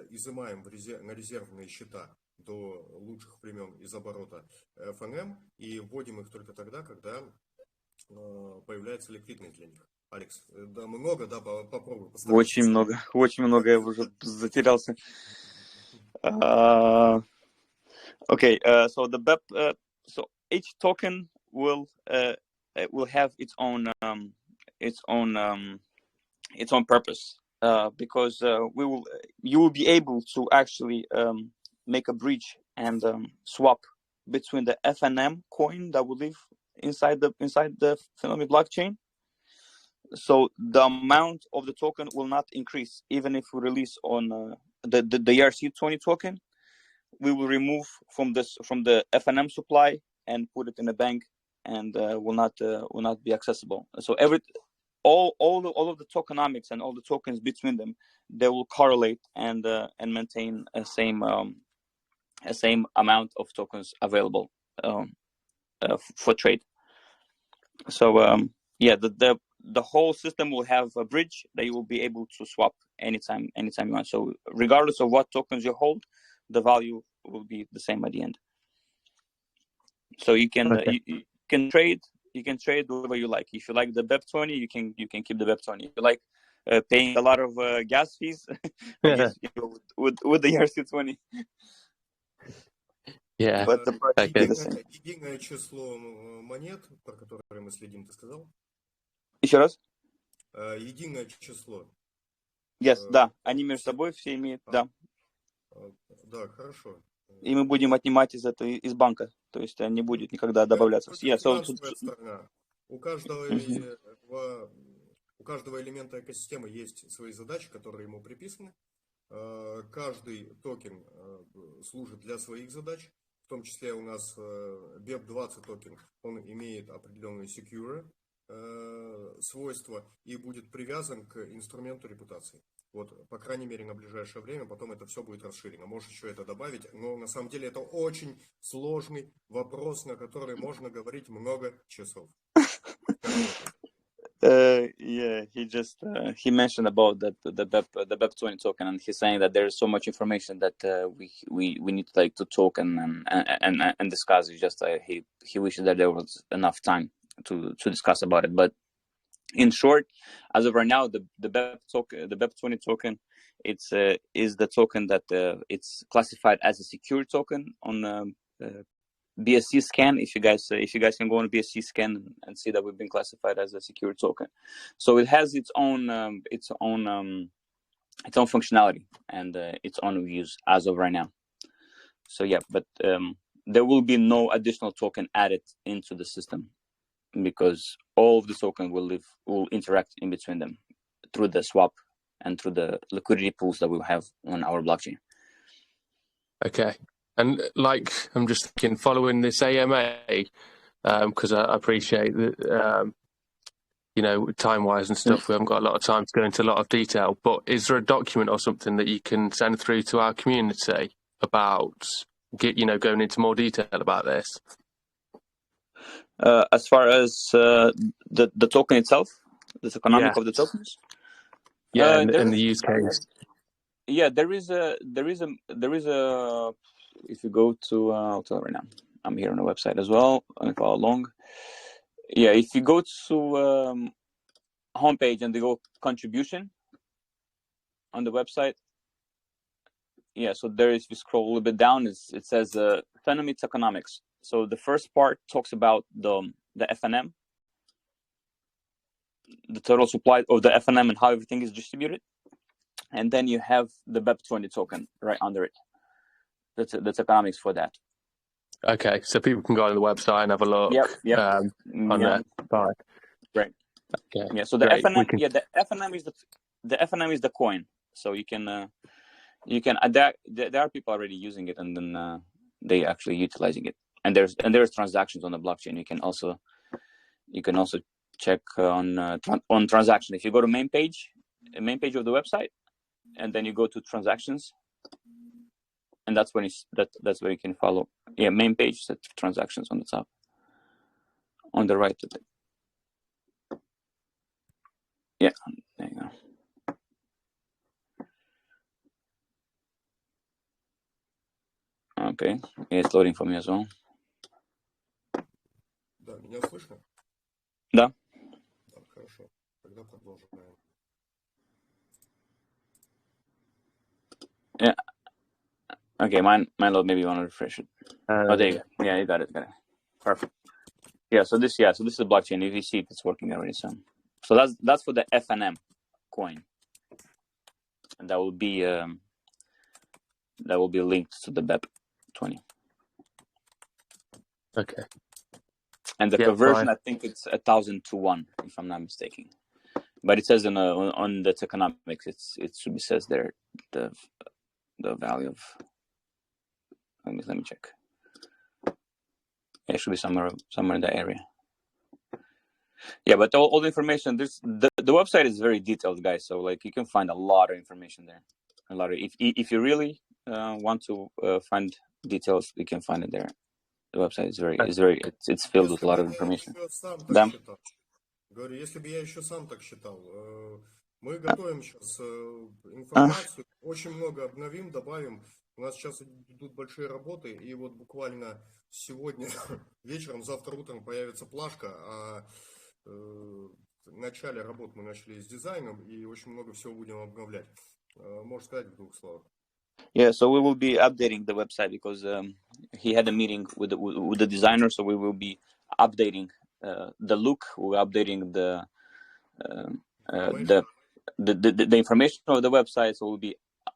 изымаем на резервные счета до лучших времен из оборота Fenomy и вводим их только тогда, когда появляется ликвидность для них. Алекс, да, много, да, попробуй. Очень много, я уже затерялся. Okay, so the BEP, so each token will have its own purpose, because you will be able to actually make a bridge and swap between the FNM coin that will live inside the Fenomy blockchain. So the amount of the token will not increase, even if we release on the ERC20 token. We will remove from the FNM supply and put it in a bank, and will not be accessible. So all of the tokenomics and all the tokens between them, they will correlate and maintain a same the same amount of tokens available for trade. So yeah, the whole system will have a bridge that you will be able to swap anytime you want. So regardless of what tokens you hold, the value will be the same at the end. So you can you can trade whatever you like. If you like the BEP20, you can keep the BEP20. If you like paying a lot of gas fees, I guess you go with the ERC20. Yeah. But the project is the same. Единое число монет, про которые мы следим, ты сказал? Еще раз? Единое число. Yes, да. Они между собой все имеют, да. Да, хорошо. И мы будем отнимать из банка. То есть не будет никогда добавляться. Сторона. У каждого элемента экосистемы есть свои задачи, которые ему приписаны. Каждый токен служит для своих задач. В том числе у нас BEP20 токен, он имеет определенные secure свойства и будет привязан к инструменту репутации. Вот, по крайней мере, на ближайшее время, потом это все будет расширено. Можешь еще это добавить, но на самом деле это очень сложный вопрос, на который можно говорить много часов. Yeah, he mentioned about the BEP20 token, and he's saying that there is so much information that we need to talk and discuss. It's just he wishes that there was enough time to discuss about it. But in short, as of right now, the BEP20 token, it's is the token that it's classified as a secure token on BSC scan. If you guys can go on BSC scan and see that we've been classified as a secure token, so it has its own functionality and its own use as of right now. So yeah, but there will be no additional token added into the system because all of the tokens will interact in between them through the swap and through the liquidity pools that we'll have on our blockchain. Okay. And like, I'm just thinking, following this AMA, because I appreciate that, time-wise and stuff, we haven't got a lot of time to go into a lot of detail, but is there a document or something that you can send through to our community about, going into more detail about this? As far as the token itself, the economic of the tokens? Yeah, and the use case. Yeah, there is a. If you go to, I'll tell you right now. I'm here on the website as well. I'll follow along. Yeah, if you go to homepage and they go contribution on the website. Yeah, so there is. If you scroll a little bit down, it says Fenomy economics. So the first part talks about the FNM, the total supply of the FNM and how everything is distributed. And then you have the BEP20 token right under it. That's economics for that. Okay, so people can go on the website and have a look. Yep. On that. Fine. Right. Okay. Yeah. So the FNM, the FNM is the coin. So you can there are people already using it, and then they actually utilizing it. And there's transactions on the blockchain. You can also check on transaction. If you go to main page of the website, and then you go to transactions, and that's when that's where you can follow. Yeah, main page set transactions on the top, on the right of it. Yeah, there you go. Okay, yeah, it's loading for me as well. Да, меня слышно? Да. Да, хорошо. Тогда продолжим. Yeah. Okay, mine load. Maybe you want to refresh it. There you go. Yeah, you got it. Perfect. Yeah. So this is the blockchain. If you see it's working already. So that's for the FNM coin, and that will be linked to the BEP20. Okay. And the conversion, fine. I think it's 1,000 to 1, if I'm not mistaken. But it says on the economics, it should be says there the value of. Let me check. It should be somewhere in that area. Yeah, but all the information. The website is very detailed, guys. So like you can find a lot of information there. If you really want to find details, you can find it there. The website it's filled with a lot of information. Да. Говорю, если бы я еще сам так считал. Мы готовим сейчас информацию, очень много обновим, добавим. У нас сейчас идут большие работы, и вот буквально сегодня вечером, завтра утром появится плашка, а в начале работ мы начали с дизайном, и очень много всего будем обновлять. Можешь сказать в двух словах? Yeah, so we will be updating the website because he had a meeting with the designer, so we will be updating the look, we're updating the information of the website. So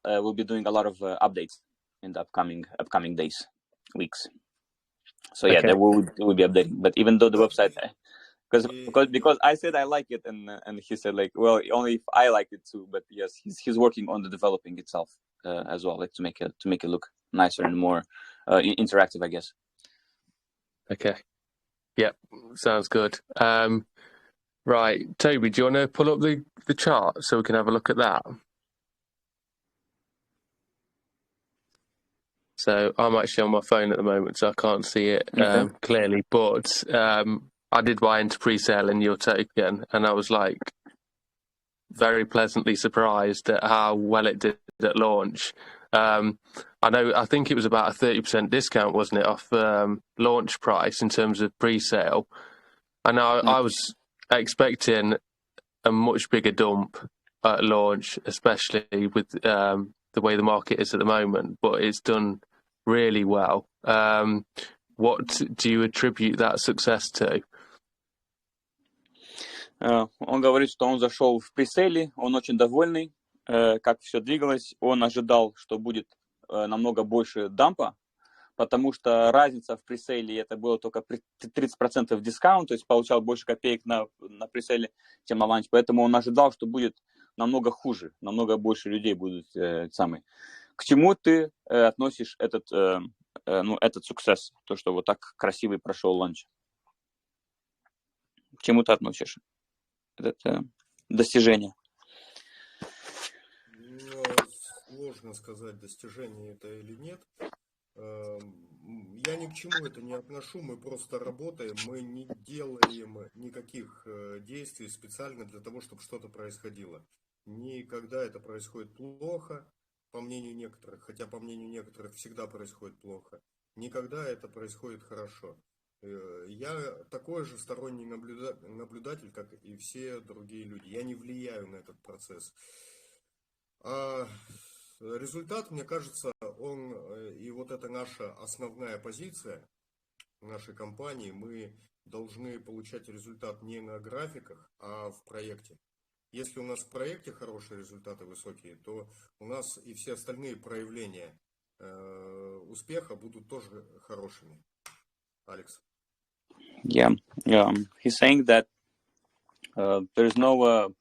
we'll be doing a lot of updates in the upcoming days, weeks. So yeah, there will be updating. But even though the website, because I said I like it, and he said like, well, only if I like it too. But yes, he's working on the developing itself as well, like to make it look nicer and more interactive, I guess. Okay. Yep, sounds good. Right, Toby, do you want to pull up the chart so we can have a look at that? So I'm actually on my phone at the moment, so I can't see it clearly. But I did buy into pre-sale in your token, and I was like very pleasantly surprised at how well it did at launch. I think it was about a 30% discount, wasn't it, off launch price in terms of pre-sale. And I was expecting a much bigger dump at launch, especially with the way the market is at the moment, but it's done really well. What do you attribute that success to? Он говорит, что он зашел в пресейле, он очень довольный, как все двигалось. Он ожидал, что будет намного больше дампа, потому что разница в пресейле это было только 30% дискаунт, то есть получал больше копеек на пресейле, чем на ланч. Поэтому он ожидал, что будет намного хуже, намного больше людей будут самые. К чему ты относишь этот сукцесс, то, что вот так красивый прошел ланч? К чему ты относишь это достижение? Сложно сказать, достижение это или нет. Я ни к чему это не отношу, мы просто работаем, мы не делаем никаких действий специально для того, чтобы что-то происходило. Никогда это происходит плохо, по мнению некоторых, хотя по мнению некоторых всегда происходит плохо. Никогда это происходит хорошо. Я такой же сторонний наблюдатель, как и все другие люди. Я не влияю на этот процесс. А результат, мне кажется, и вот это наша основная позиция нашей компании, мы должны получать результат не на графиках, а в проекте. Если у нас в проекте хорошие результаты высокие, то у нас и все остальные проявления успеха будут тоже хорошими. Алекс. Yeah. He's saying that there's no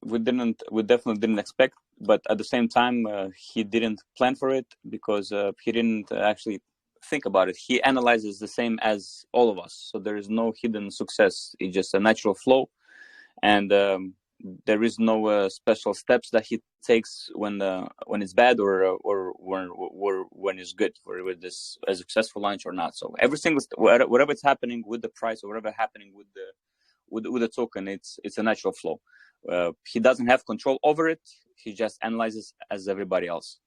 we definitely didn't expect, but at the same time he didn't plan for it because he didn't actually think about it. He analyzes the same as all of us, so there is no hidden success. It's just a natural flow, and there is no special steps that he takes when it's bad or when it's good, for whether this a successful launch or not. So every single whatever is happening with the price or whatever happening with the token, it's a natural flow. He doesn't have control over it. He just analyzes as everybody else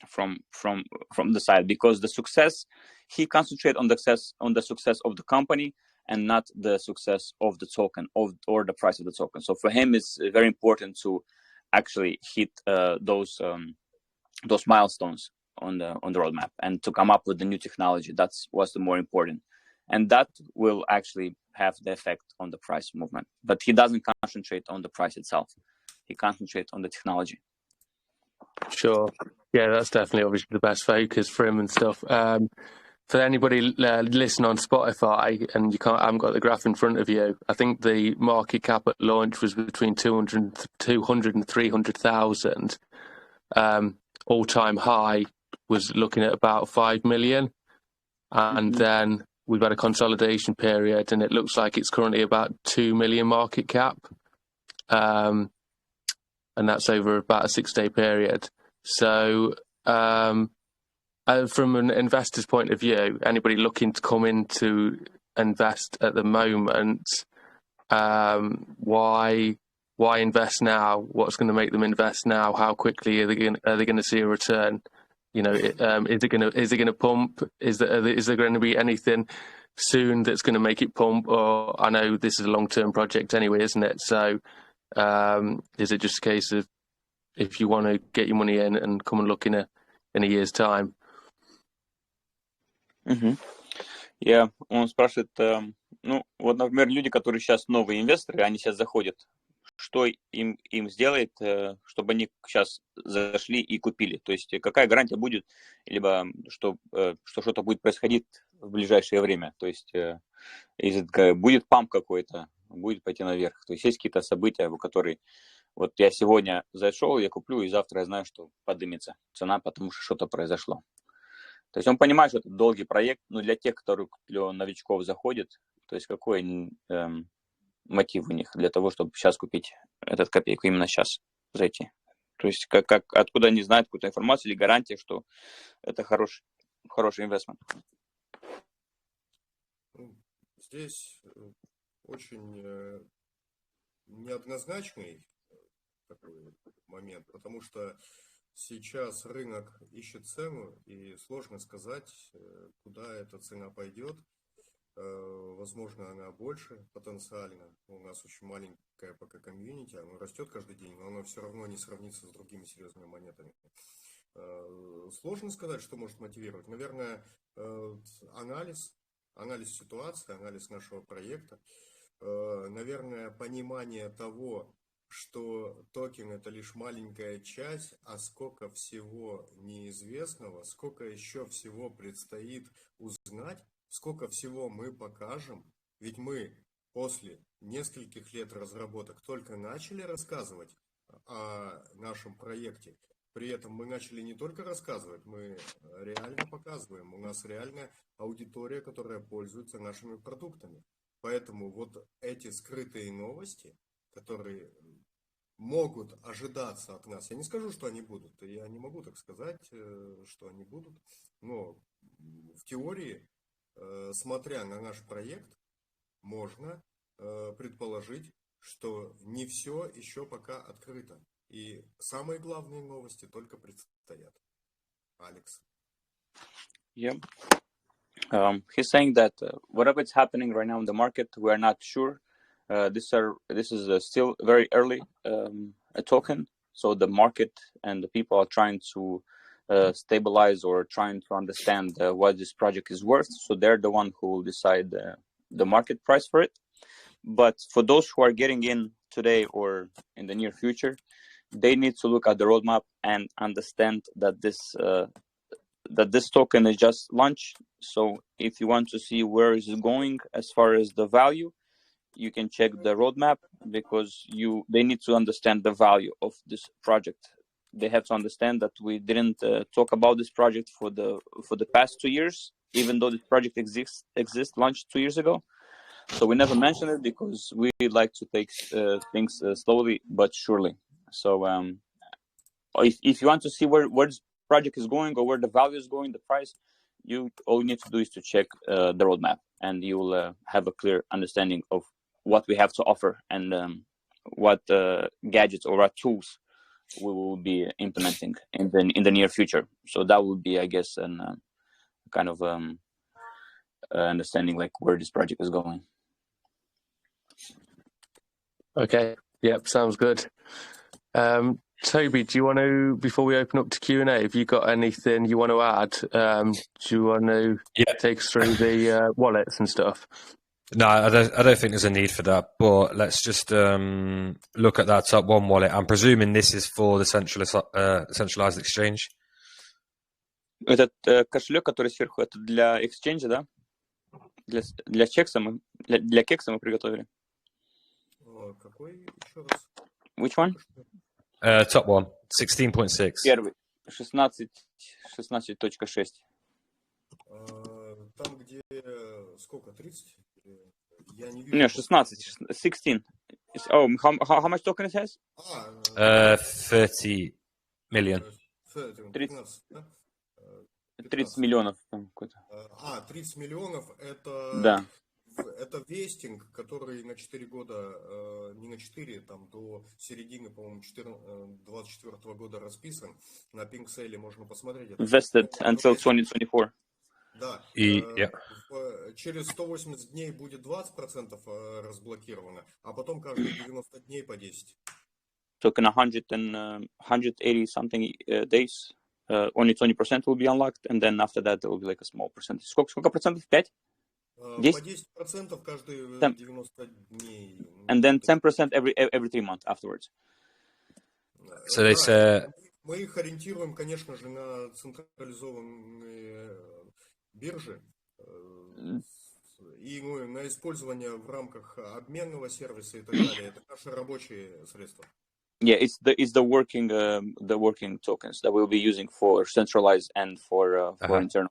from the side, because the success, he concentrates on the success of the company and not the success of the token or the price of the token. So for him, it's very important to actually hit those milestones on the roadmap and to come up with the new technology. That's what's the more important, and that will actually have the effect on the price movement. But he doesn't concentrate on the price itself. He concentrates on the technology. Sure. Yeah, that's definitely obviously the best focus for him and stuff. For anybody listening on Spotify and I haven't got the graph in front of you, I think the market cap at launch was between 200 and 300,000. All-time high was looking at about 5 million. And then we've had a consolidation period, and it looks like it's currently about 2 million market cap. And that's over about a 6-day period. So, from an investor's point of view, anybody looking to come in to invest at the moment, why invest now? What's going to make them invest now? How quickly are they going to see a return? You know, is it going to pump? Is there going to be anything soon that's going to make it pump? Or I know this is a long-term project anyway, isn't it? So is it just a case of if you want to get your money in and come and look in a year's time? Он спрашивает, ну, вот, например, люди, которые сейчас новые инвесторы, они сейчас заходят, что им сделает, чтобы они сейчас зашли и купили? То есть какая гарантия будет, либо что что-то будет происходить в ближайшее время? То есть если будет памп какой-то, будет пойти наверх. То есть есть какие-то события, которые вот я сегодня зашел, я куплю, и завтра я знаю, что поднимется цена, потому что что-то произошло. То есть он понимает, что это долгий проект, но для тех, которые для новичков заходят, то есть какой мотив у них для того, чтобы сейчас купить этот копейку, именно сейчас зайти? То есть откуда они знают какую-то информацию или гарантию, что это хороший инвестмент? Здесь очень неоднозначный такой момент, потому что сейчас рынок ищет цену, и сложно сказать, куда эта цена пойдет. Возможно, она больше потенциально. У нас очень маленькое пока комьюнити, оно растет каждый день, но оно все равно не сравнится с другими серьезными монетами. Сложно сказать, что может мотивировать. Наверное, анализ ситуации, анализ нашего проекта, наверное, понимание того, что токен это лишь маленькая часть, а сколько всего неизвестного, сколько еще всего предстоит узнать, сколько всего мы покажем, ведь мы после нескольких лет разработок только начали рассказывать о нашем проекте. При этом мы начали не только рассказывать, мы реально показываем. У нас реальная аудитория, которая пользуется нашими продуктами. Поэтому вот эти скрытые новости, которые могут ожидаться от нас, я не скажу, что они будут, я не могу так сказать, что они будут, но в теории, смотря на наш проект, можно предположить, что не все еще пока открыто. И самые главные новости только предстоят. Алекс. Yeah. He's saying that whatever is happening right now in the market, we are not sure. This is still very early a token, so the market and the people are trying to stabilize or trying to understand what this project is worth. So they're the one who will decide the market price for it. But for those who are getting in today or in the near future, they need to look at the roadmap and understand that this token is just launched. So if you want to see where is it going as far as the value, you can check the roadmap, because they need to understand the value of this project. They have to understand that we didn't talk about this project for the past 2 years, even though this project exists launched 2 years ago. So we never mentioned it because we like to take things slowly but surely. So if you want to see where this project is going or where the value is going, the price, all you need to do is to check the roadmap, and you will have a clear understanding of what we have to offer and what gadgets or what tools we will be implementing in the near future. So that would be, I guess, an kind of understanding like where this project is going. Okay. Yep. Sounds good. Toby, do you want to, before we open up to Q&A, have you got anything you want to add? Do you want to take us through the wallets and stuff? No, I don't think there's a need for that, but let's just look at that top one wallet. I'm presuming this is for the centralized exchange. Этот кошелек, который сверху, это для exchange, да? Для кекса мы приготовили. Какой еще раз? Which one? Top one, 16.6. Первый, 16.6. Там, где сколько, 30? Я не вижу. Не, 16. 16. Oh, how much token it has? 30 million. 15, да? 30 миллионов. Там, 30 миллионов да. это вестинг, который на 4 года, не на 4, там до середины, по-моему, 2024 года расписан. На PinkSale можно посмотреть. Vested until 2024. Да. Через 180 дней будет 20% разблокировано, а потом каждые 90 дней по 10. So in 180 something days, only 20% will be unlocked, and then after that there will be like a small percentage. Сколько процентов? 5? 10? По 10% каждые 90 дней. And then 10% every 3 months afterwards. So they say... Мы их ориентируем, конечно же, на централизованные биржи и на использование в рамках обменного сервиса и так далее. Это наши рабочие средства. Yeah, it's the working tokens that we'll be using for centralized and for internal.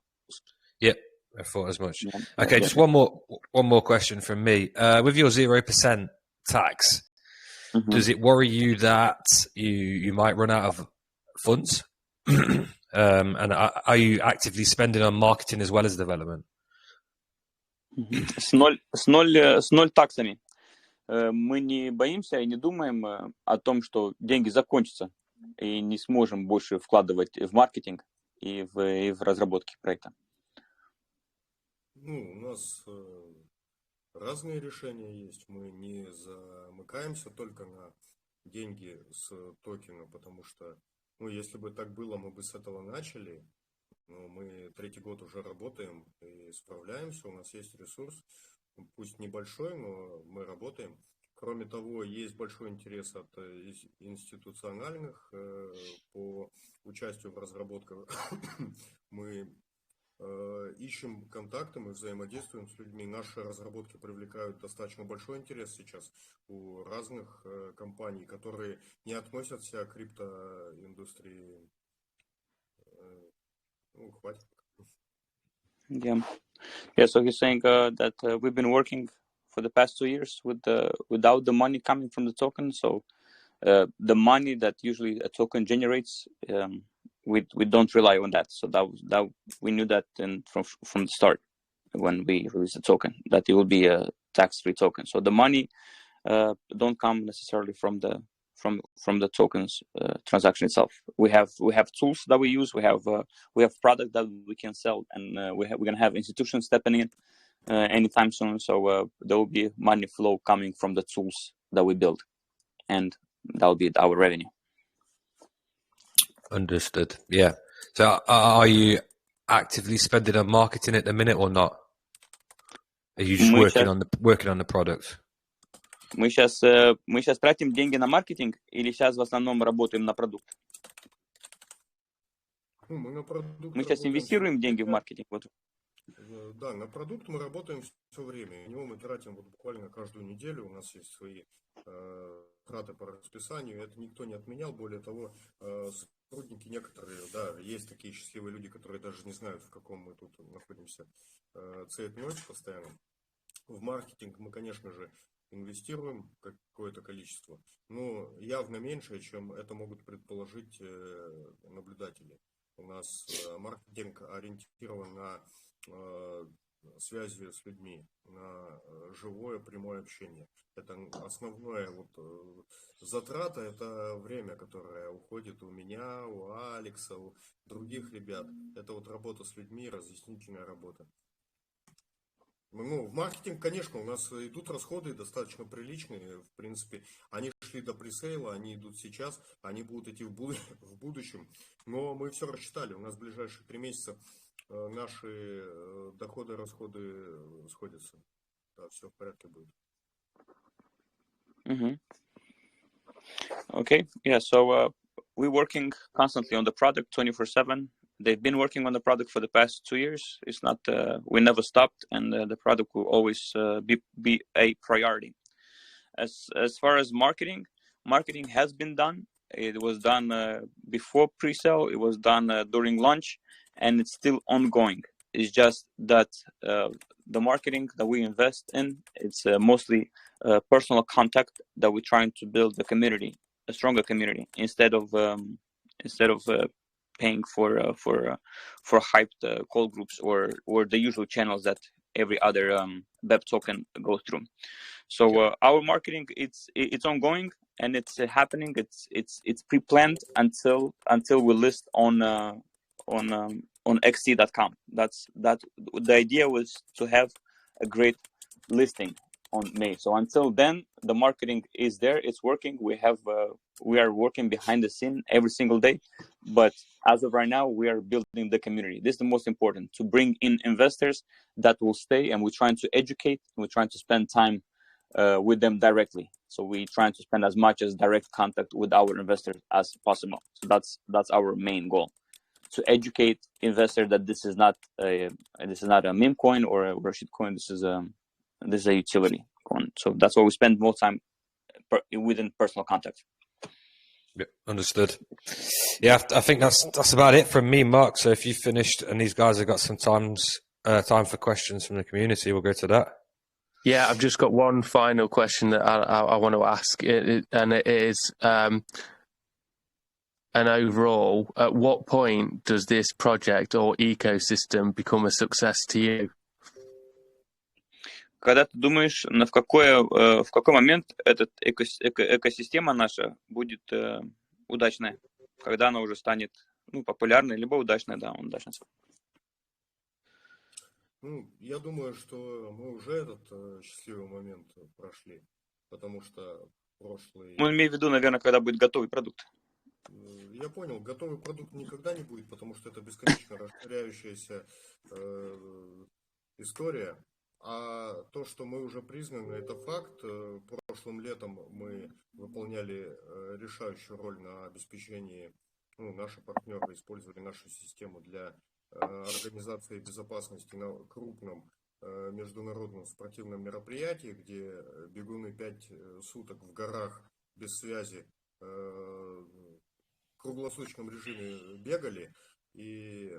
Yeah, I thought as much. Okay, just one more question from me. With your 0% tax, does it worry you that you might run out of funds? And are you actively spending on marketing as well as development? С ноль таксами. Мы не боимся и не думаем о том, что деньги закончатся и не сможем больше вкладывать в маркетинг и в разработки проекта. У нас разные решения есть. Мы не замыкаемся только на деньги с токена, потому что, если бы так было, мы бы с этого начали. Но мы 3-й год уже работаем и справляемся. У нас есть ресурс, пусть небольшой, но мы работаем. Кроме того, есть большой интерес от институциональных по участию в разработках. Мы ищем контакты, мы взаимодействуем с людьми. Наши разработки привлекают достаточно большой интерес сейчас у разных компаний, которые не относятся к криптоиндустрии. Хватит. Yeah. So he's saying that we've been working for the past 2 years without the money coming from the token. So the money that usually a token generates, we don't rely on that. So that we knew that from the start when we released the token that it will be a tax-free token. So the money don't come necessarily from the tokens transaction itself. We have tools that we use. We have product that we can sell, and we're gonna have institutions stepping in anytime soon. So there will be money flow coming from the tools that we build, and that will be our revenue. Understood. Yeah. So are you actively spending on marketing at the minute or not? Are you just working on the product? Мы сейчас тратим деньги на маркетинг или сейчас в основном работаем на продукт? Мы сейчас инвестируем деньги в маркетинг. Да, на продукт мы работаем все время. На него мы тратим буквально каждую неделю. У нас есть свои траты по расписанию. Это никто не отменял. Более того, сотрудники некоторые, есть такие счастливые люди, которые даже не знают, в каком мы тут находимся цейтноте постоянно. В маркетинг мы, конечно же, инвестируем какое-то количество, но явно меньше, чем это могут предположить наблюдатели. У нас маркетинг ориентирован на связи с людьми, на живое прямое общение. Это основное затрата, это время, которое уходит у меня, у Алекса, у других ребят. Это работа с людьми, разъяснительная работа. В маркетинг, конечно, у нас идут расходы достаточно приличные. В принципе, они шли до пресейла, они идут сейчас, они будут идти в будущем. Но мы все рассчитали. У нас в ближайшие 3 месяца наши доходы и расходы сходятся. Да, все в порядке будет. Okay. Yeah. So we're working constantly on the product 24/7. They've been working on the product for the past 2 years. It's not, we never stopped, and the product will always be a priority. As far as marketing has been done. It was done before pre-sale. It was done during launch, and it's still ongoing. It's just that the marketing that we invest in, it's mostly personal contact that we're trying to build a community, a stronger community, instead of paying for hyped call groups or the usual channels that every other web token goes through. So our marketing it's ongoing and it's happening. It's pre-planned until we list on xt.com. That's the idea was to have a great listing on May. So until then, the marketing is there. It's working. We are working behind the scene every single day. But as of right now, we are building the community. This is the most important, to bring in investors that will stay, and we're trying to educate. And we're trying to spend time with them directly. So we're trying to spend as much as direct contact with our investors as possible. So that's our main goal, to educate investors that this is not a meme coin or a shit coin. This is a utility coin. So that's why we spend more time within personal contact. Yeah, understood. Yeah, I think that's about it from me, Mark. So if you've finished and these guys have got some time for questions from the community, we'll go to that. Yeah, I've just got one final question that I want to ask, and it is, and overall, at what point does this project or ecosystem become a success to you? Когда ты думаешь, в какой момент эта экосистема наша будет удачная, когда она уже станет популярной, либо удачной, да, удачной. Я думаю, что мы уже этот счастливый момент прошли, потому что прошлый... Мы имеем в виду, наверное, когда будет готовый продукт. Я понял, готовый продукт никогда не будет, потому что это бесконечно расширяющаяся история. А то, что мы уже признаны, это факт. Прошлым летом мы выполняли решающую роль на обеспечении, наши партнеры использовали нашу систему для организации безопасности на крупном международном спортивном мероприятии, где бегуны 5 суток в горах без связи в круглосуточном режиме бегали. И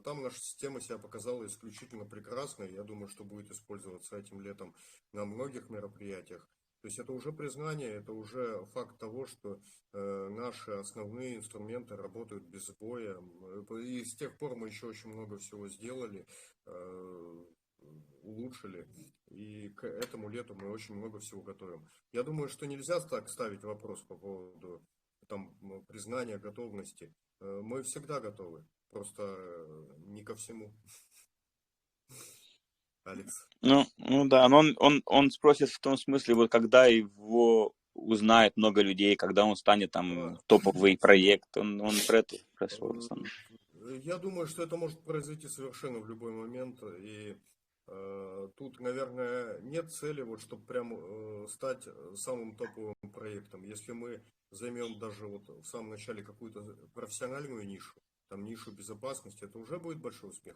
там наша система себя показала исключительно прекрасно. Я думаю, что будет использоваться этим летом на многих мероприятиях. То есть это уже признание, это уже факт того, что наши основные инструменты работают без сбоя. И с тех пор мы еще очень много всего сделали, улучшили. И к этому лету мы очень много всего готовим. Я думаю, что нельзя так ставить вопрос по поводу признания, готовности. Мы всегда готовы, просто не ко всему. Алекс. Ну да, но он спросит в том смысле, вот когда его узнает много людей, когда он станет там топовый проект, он про это спрашивал. Я думаю, что это может произойти совершенно в любой момент, и тут, наверное, нет цели, вот, чтобы прям стать самым топовым проектом. Если мы займем даже вот в самом начале какую-то профессиональную нишу, там нишу безопасности, это уже будет большой успех.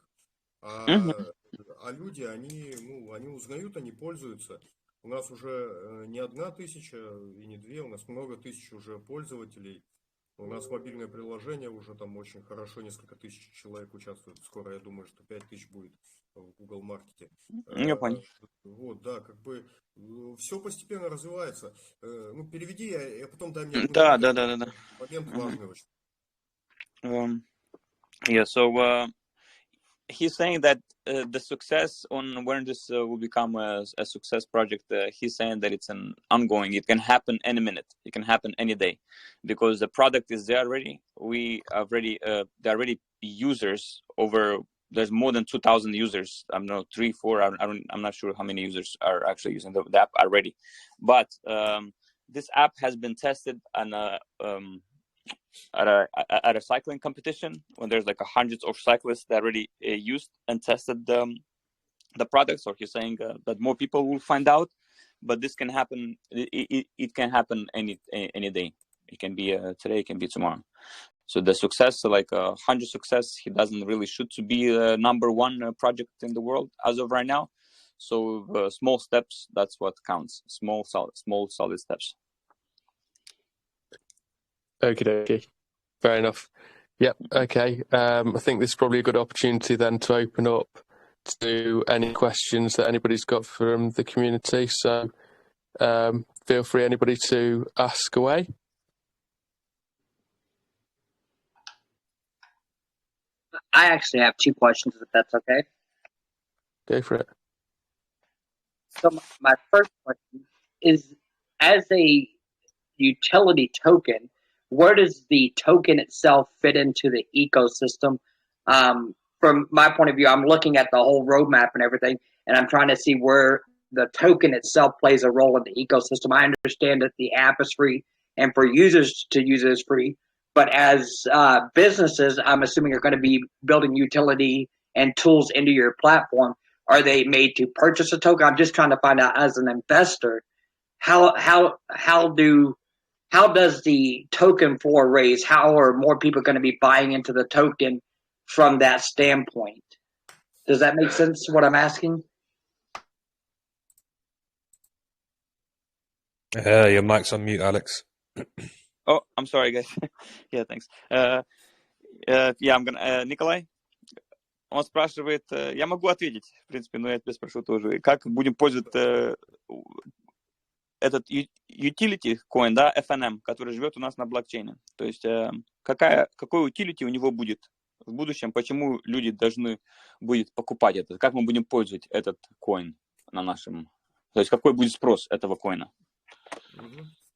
А люди, они узнают, они пользуются. У нас уже не 1000 и не 2, у нас много тысяч уже пользователей. У нас мобильное приложение уже там очень хорошо, несколько тысяч человек участвуют. Скоро, я думаю, что 5000 будет в Google Маркете. Я понял. Вот, да, как бы все постепенно развивается. Переведи, я потом дай мне... Да. Момент важный очень. Yeah, so he's saying that the success on when this will become a success project, he's saying that it's an ongoing. It can happen any minute. It can happen any day, because the product is there already. There are already users over. There's more than 2,000 users. I don't know, 3, 4. I'm not sure how many users are actually using the app already. But this app has been tested on at a cycling competition when there's like hundreds of cyclists that already used and tested the product. So he's saying that more people will find out, but this can happen. It can happen any day. It can be today. It can be tomorrow. So the success, like 100 success, he doesn't really shoot to be the number one project in the world as of right now. So small steps, that's what counts. Small solid steps. Okay. Fair enough. Yep. Okay. I think this is probably a good opportunity then to open up to any questions that anybody's got from the community. So feel free, anybody, to ask away. I actually have two questions, if that's okay. Go for it. So my first question is, as a utility token, where does the token itself fit into the ecosystem? From my point of view, I'm looking at the whole roadmap and everything, and I'm trying to see where the token itself plays a role in the ecosystem. I understand that the app is free, and for users to use it is free. But as businesses, I'm assuming are going to be building utility and tools into your platform. Are they made to purchase a token? I'm just trying to find out, as an investor, how does the token floor raise? How are more people going to be buying into the token from that standpoint? Does that make sense, what I'm asking? Your mic's on mute, Alex. Oh, I'm sorry, guys. Yeah, thanks. Yeah, I'm gonna... Николай, он спрашивает, я могу ответить, в принципе, но я тебя спрошу тоже, как будем пользоваться этот utility coin, да, FNM, который живет у нас на блокчейне. То есть какой utility у него будет в будущем, почему люди должны будут покупать это, как мы будем пользовать этот coin на нашем... То есть какой будет спрос этого коина?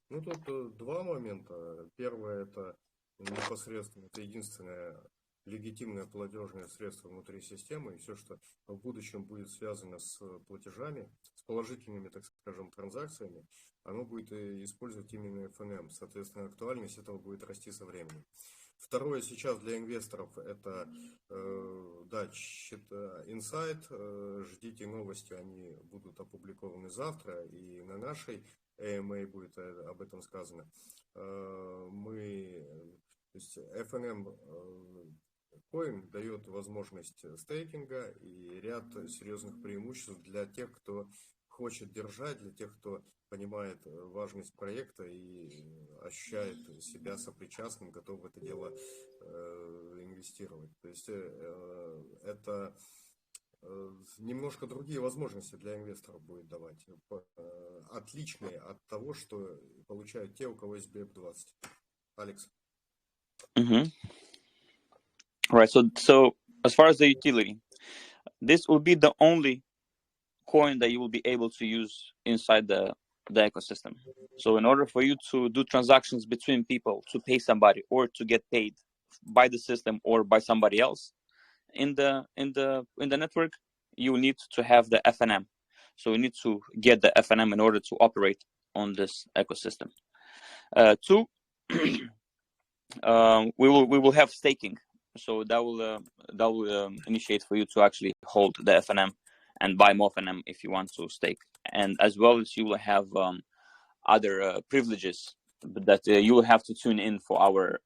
Ну, тут два момента. Первое, это непосредственно, это единственное легитимное платежное средство внутри системы, и все, что в будущем будет связано с платежами, с положительными, так скажем, транзакциями, оно будет использовать именно FNM. Соответственно, актуальность этого будет расти со временем. Второе, сейчас для инвесторов это, да, инсайт, ждите новости, они будут опубликованы завтра, и на нашей AMA будет об этом сказано. То есть FNM Coin дает возможность стейкинга и ряд серьезных преимуществ для тех, кто хочет держать, для тех, кто понимает важность проекта и ощущает себя сопричастным, готов в это дело инвестировать. То есть это немножко другие возможности для инвесторов будет давать, отличные от того, что получают те, у кого есть BEP20. Алекс. Right. So as far as the utility, this will be the only coin that you will be able to use inside the ecosystem. So in order for you to do transactions between people, to pay somebody or to get paid by the system or by somebody else in the network, you need to have the FNM. So you need to get the FNM in order to operate on this ecosystem. Two, we will have staking. So that will initiate for you to actually hold the FNM and buy more FNM if you want to stake. And as well as you will have other privileges that you will have to tune in for our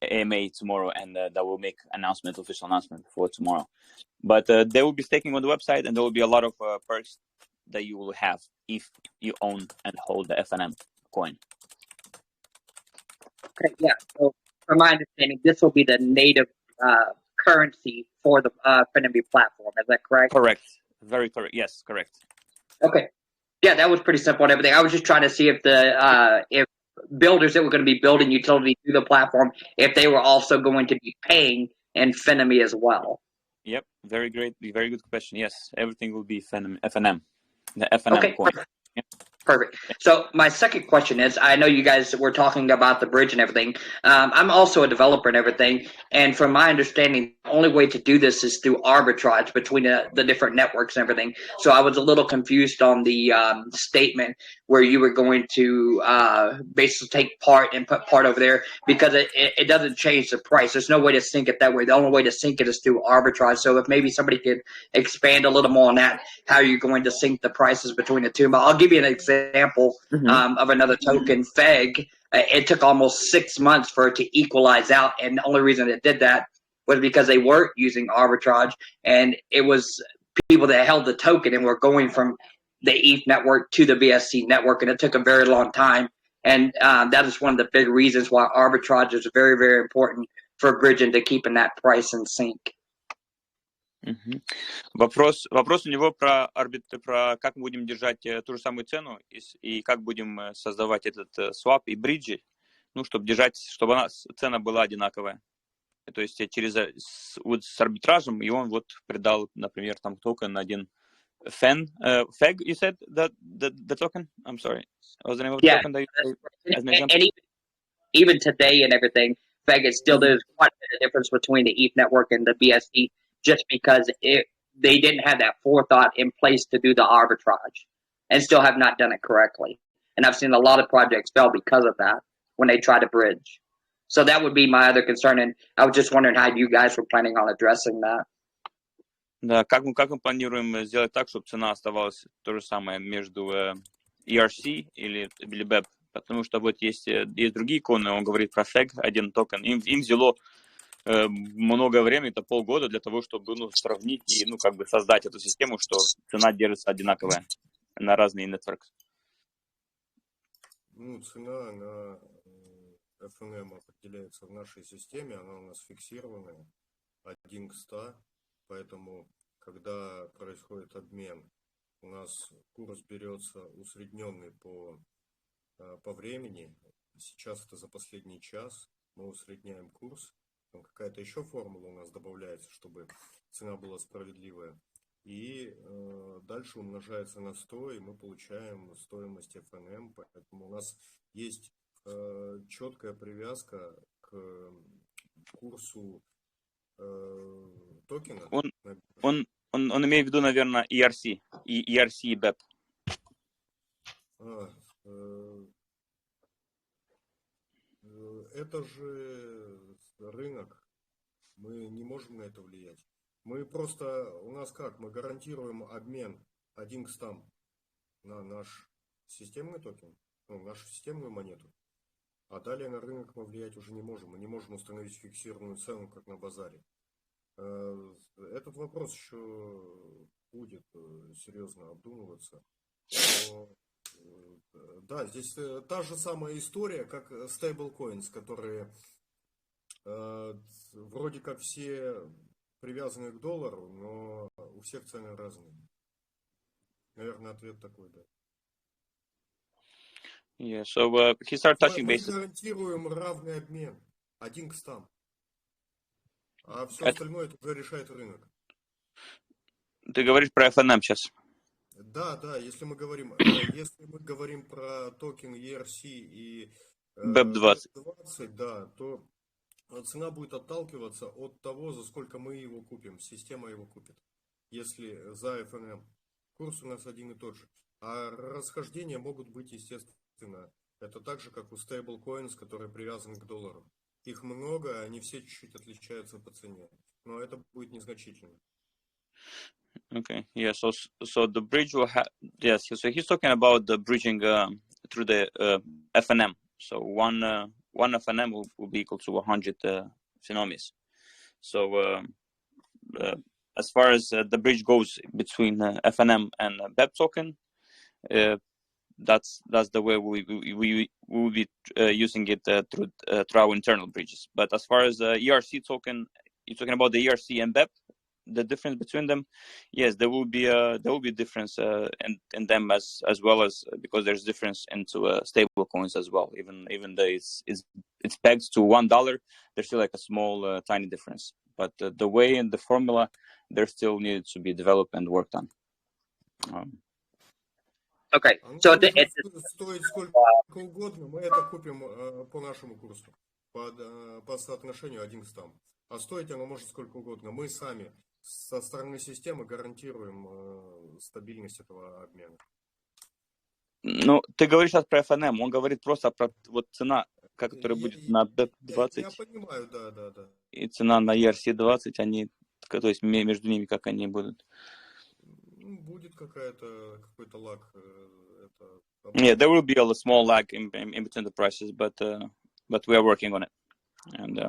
AMA tomorrow, and that will make official announcement for tomorrow. But there will be staking on the website, and there will be a lot of perks that you will have if you own and hold the FNM coin. Okay, yeah. So from my understanding, this will be the native currency for the Fenomy platform. Is that correct? Correct. Very correct. Yes, correct. Okay. Yeah, that was pretty simple and everything. I was just trying to see if if builders that were going to be building utility through the platform, if they were also going to be paying in Fenomy as well. Yep. Very great. Very good question. Yes, everything will be FNM. The FNM coin. Yep. Perfect. So my second question is, I know you guys were talking about the bridge and everything. I'm also a developer and everything. And from my understanding, the only way to do this is through arbitrage between the different networks and everything. So I was a little confused on the statement where you were going to basically take part and put part over there, because it doesn't change the price. There's no way to sync it that way. The only way to sync it is through arbitrage. So if maybe somebody could expand a little more on that, how you're going to sync the prices between the two. But I'll give you an example of another token, FEG. It took almost 6 months for it to equalize out, and the only reason it did that was because they weren't using arbitrage, and it was people that held the token and were going from the ETH network to the BSC network, and it took a very long time. And that is one of the big reasons why arbitrage is very, very important for bridging to keeping that price in sync. Вопрос у него про как мы будем держать ту же самую цену и как будем создавать этот swap и бриджи, ну, чтобы держать, чтобы цена была одинаковая. То есть с арбитражем, и он вот придал, например, там токен один Feg, you said the token? I'm sorry. What was the name of the token that you as an example? And even today and everything, Feg is still there's quite a bit of difference between the ETH network and the BSC just because they didn't have that forethought in place to do the arbitrage and still have not done it correctly. And I've seen a lot of projects fail because of that when they try to bridge. So that would be my other concern, and I was just wondering how you guys were planning on addressing that. Да, как мы планируем сделать так, чтобы цена оставалась то же самое между ERC или BEP? Потому что вот есть другие иконы, он говорит про FEG, один токен. Им взяло много времени, это полгода, для того, чтобы сравнить и как бы создать эту систему, что цена держится одинаковая на разные нетворки. Цена на FNM определяется в нашей системе, она у нас фиксированная, 1 к 100, поэтому, когда происходит обмен, у нас курс берется усредненный по времени. Сейчас это за последний час, мы усредняем курс, там какая-то еще формула у нас добавляется, чтобы цена была справедливая, и дальше умножается на 100, и мы получаем стоимость FNM, поэтому у нас есть четкая привязка к курсу токена. Он имеет в виду, наверное, ERC и BEP. Это же рынок, мы не можем на это влиять. Мы просто, у нас как, мы гарантируем обмен 1 к 100 на наш системный токен, нашу системную монету. А далее на рынок мы влиять уже не можем. Мы не можем установить фиксированную цену, как на базаре. Этот вопрос еще будет серьезно обдумываться. Но, да, здесь та же самая история, как стейблкоинс, которые вроде как все привязаны к доллару, но у всех цены разные. Наверное, ответ такой, да. Yeah, so he started touching Мы bases. гарантируем равный обмен 1 к 100. А все остальное это уже решает рынок. Ты говоришь про FNM сейчас. Да, если мы говорим про токен ERC и BEP20, да, то цена будет отталкиваться от того, за сколько мы его купим, система его купит. Если за FNM, курс у нас один и тот же. А расхождения могут быть, естественно, это так же, как у стейблкоинс, которые привязаны к доллару. Их много, они все чуть-чуть отличаются по цене, но это будет незначительно. Okay, yeah, so the bridge will have, yes, so he's talking about the bridging through the FNM. So one FNM will be equal to 100 Fenomies. So as far as the bridge goes between FNM and BEP token, that's the way we will be using it through our internal bridges. But as far as ERC token, you're talking about the ERC and BEP, the difference between them. Yes, there will be difference in them as well as because there's difference into stable coins as well. Even though it's pegged to $1, there's still like a small tiny difference. But the way and the formula, there still needs to be developed and worked on. Okay, so стоит сколько угодно, мы это купим по нашему курсу, по соотношению 1 к 100. А стоить оно может сколько угодно. Мы сами со стороны системы гарантируем стабильность этого обмена. Ну, ты говоришь сейчас про FNM, он говорит просто про вот цена, которая будет на BEP20. Я понимаю, да. И цена на ERC20, они, то есть между ними как они будут. Будет какой-то лаг. Yeah, there will be a small lag in between the prices, but we are working on it, and